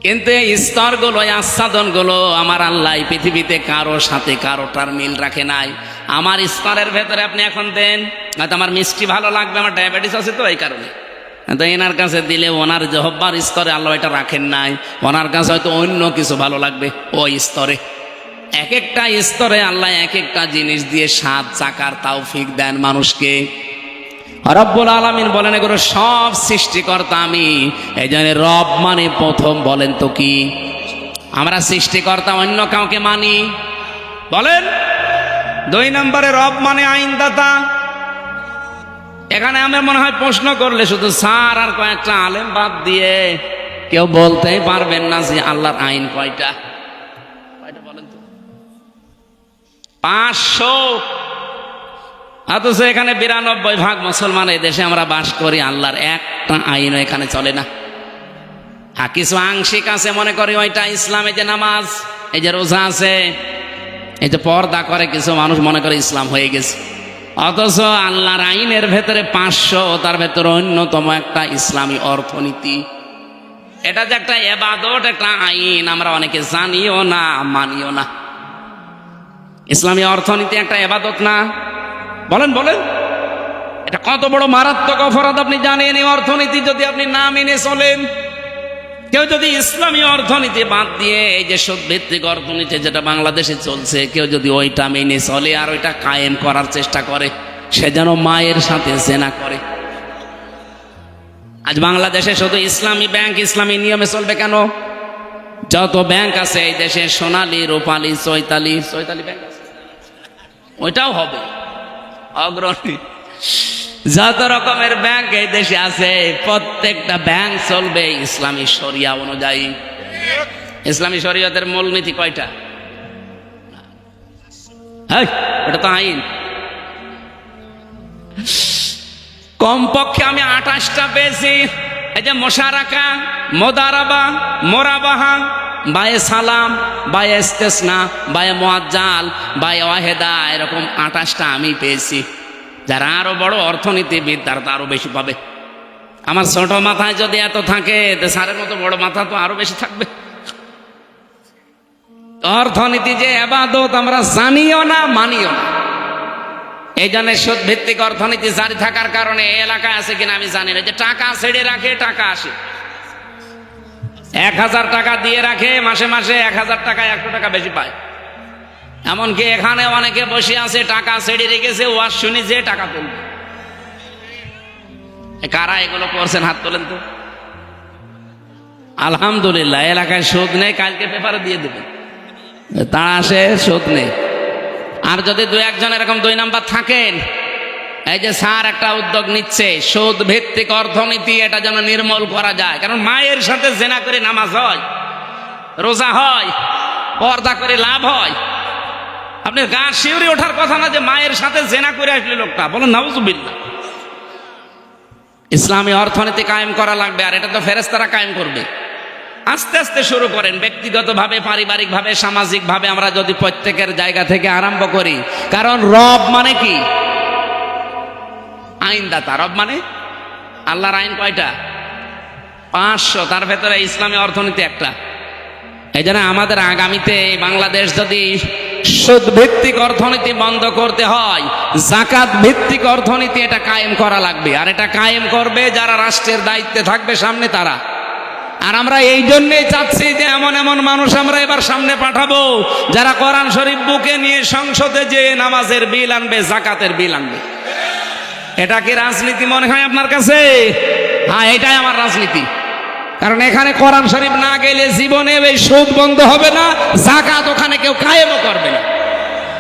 কিন্তু এই স্তরগুলো, আস্বাদনগুলো আমার আল্লাহ পৃথিবীতে কারো সাথে কারোটার মিল রাখে নাই। আমার স্তরের ভেতরে আপনি এখন দেন, হয়তো আমার মিষ্টি ভালো লাগবে, আমার ডায়াবেটিস আছে তো এই কারণে, তো এনার কাছে দিলে ওনার জহব্বার স্তরে আল্লাহ এটা রাখেন নাই। ওনার কাছে হয়তো অন্য কিছু ভালো লাগবে ওই স্তরে। এক একটা স্তরে আল্লাহ এক একটা জিনিস দিয়ে স্বাদ চাকার তৌফিক দেন মানুষকে। রব্বুল আলামিন বলেন এগুলো সব সৃষ্টিকর্তা আমি। এই জন্য রব মানে প্রথম বলেন তো কি? আমরা সৃষ্টিকর্তা অন্য কাউকে মানি? বলেন। 2 নম্বরে রব মানে আইনদাতা। এখানে আমার মনে হয় প্রশ্ন করলে শুধু স্যার আর কয়েকটা আলেম বাদ দিয়ে কেউ বলতেই পারবেন না যে আল্লাহর আইন কয়টা। বলেন তো? 500। অথচ এখানে 92% মুসলমান এই দেশে আমরা বাস করি, আল্লাহর একটা আইনও এখানে চলে না। হ্যাঁ, কিছু আংশিক আছে, মনে করি ওইটা ইসলাম। এই যে নামাজ, এই যে রোজা আছে, এই যে পর্দা করে, কিছু মানুষ মনে করে ইসলাম হয়ে গেছে। অথচ আল্লাহর আইনের ভেতরে 500, তার ভেতরে অন্যতম একটা ইসলামী অর্থনীতি। এটা যে একটা ইবাদত, একটা আইন, আমরা অনেকে জানিও না, মানিও না। ইসলামী অর্থনীতি একটা ইবাদত না? বলেন বলেন, এটা কত বড় মারাত্মক অপরাধ আপনি জানেন? এই অর্থনীতি যদি আপনি না মেনে চলেন, কেউ যদি ইসলামী অর্থনীতি বাদ দিয়ে এই যে সুদ ভিত্তিক অর্থনীতি যেটা বাংলাদেশে চলছে, কেউ যদি ওইটা মেনে চলে আর ওইটা কায়েম করার চেষ্টা করে, সে যেন মায়ের সাথে জেনা করে। আজ বাংলাদেশে শুধু ইসলামী ব্যাংক ইসলামী নিয়মে চলবে কেন? যত ব্যাংক আছে এই দেশে, সোনালী, রূপালী, চৈতালি ব্যাংক আছে, ওইটাও হবে অগ্রণী। যত রকমের ব্যাংক এই দেশে আছে, প্রত্যেকটা ব্যাংক চলবে ইসলামী শরিয়া অনুযায়ী। ইসলামী শরিয়তের মূলনীতি কয়টা? ওটা তো আইন। কমপক্ষে আমি 28টা পেয়েছি। এই যে মোশারাকা, মোদারাবা, মোরাবাহা, বায়ে সালাম, বায়ে ইস্তেসনা, বায়ে মুআজ্জাল, বায়ে ওয়াহেদা, এরকম 28টা আমি পেয়েছি। যারা আরো বড় অর্থনীতিবিদ তারা তো আরো বেশি পাবে। আমার ছোট মাথায় যদি এত থাকে, তো স্যারের মতো বড় মাথা তো আরো বেশি থাকবে। অর্থনীতি যে ইবাদত আমরা জানিও না, মানিও না। এই জন্য সুদ ভিত্তিক অর্থনীতি জারি থাকার কারণে এই এলাকায় আছে কিনা আমি জানি না, যে টাকা ছেড়ে রাখে, টাকা আসে। 1000 টাকা দিয়ে রাখে, মাসে মাসে 1000 টাকা 100 টাকা বেশি পায়। এমনকি এখানে অনেকে বসে আছে, টাকা ছেড়ে রেখেছে, ওয়াজ শুনি যে টাকা তুলবে। কারা এগুলো করছেন হাত তোলেন তো। আলহামদুলিল্লাহ, এলাকায় সুদ নেই, কালকে পেপারে দিয়ে দেবে, তারা আসে সুদ নেই। আর যদি 2-1 এরকম 2 নাম্বার থাকেন, এই যে স্যার একটা উদ্যোগ নিচ্ছে সুদ ভিত্তিক অর্থনীতি, এটা যেন নির্মূল করা যায়। কারণ মায়ের সাথে জেনা করে নামাজ হয়, রোজা হয়, পর্দা করে লাভ হয়। আপনি গা শিউরে ওঠার কথা না যে মায়ের সাথে জেনা করে আসলে লোকটা, বলেন নাউজুবিল্লাহ। ইসলামী অর্থনীতি কায়েম করা লাগবে, আর এটা তো ফেরেশতারা কায়েম করবে। আস্তে আস্তে শুরু করেন, ব্যক্তিগতভাবে, পারিবারিকভাবে, সামাজিকভাবে আমরা যদি প্রত্যেকের জায়গা থেকে আরম্ভ করি। কারণ রব মানে কি? আইনদাতা। রব মানে আল্লাহর আইন কয়টা? 500, তার ভেতরে ইসলামী অর্থনীতি একটা। এই জন্য আমাদের আগামীতে বাংলাদেশ যদি সুদ ভিত্তিক অর্থনীতি বন্ধ করতে হয়, যাকাত ভিত্তিক অর্থনীতি এটা কায়েম করা লাগবে। আর এটা কায়েম করবে যারা রাষ্ট্রের দায়িত্বে থাকবে সামনে, তারা। আর আমরা এই জন্যই চাচ্ছি যে এমন এমন মানুষ আমরা এবার সামনে পাঠাবো যারা কোরআন শরীফ বুকে নিয়ে সংসদে যে নামাজের বিল আনবে, যাকাতের বিল আনবে। এটা কি রাজনীতি মনে হয় আপনার কাছে? হ্যাঁ, এটাই আমার রাজনীতি। কারণ এখানে কোরআন শরীফ না গেলে জীবনে এই সুদ বন্ধ হবে না, যাকাত ওখানে কেউ কায়েমও করবে না।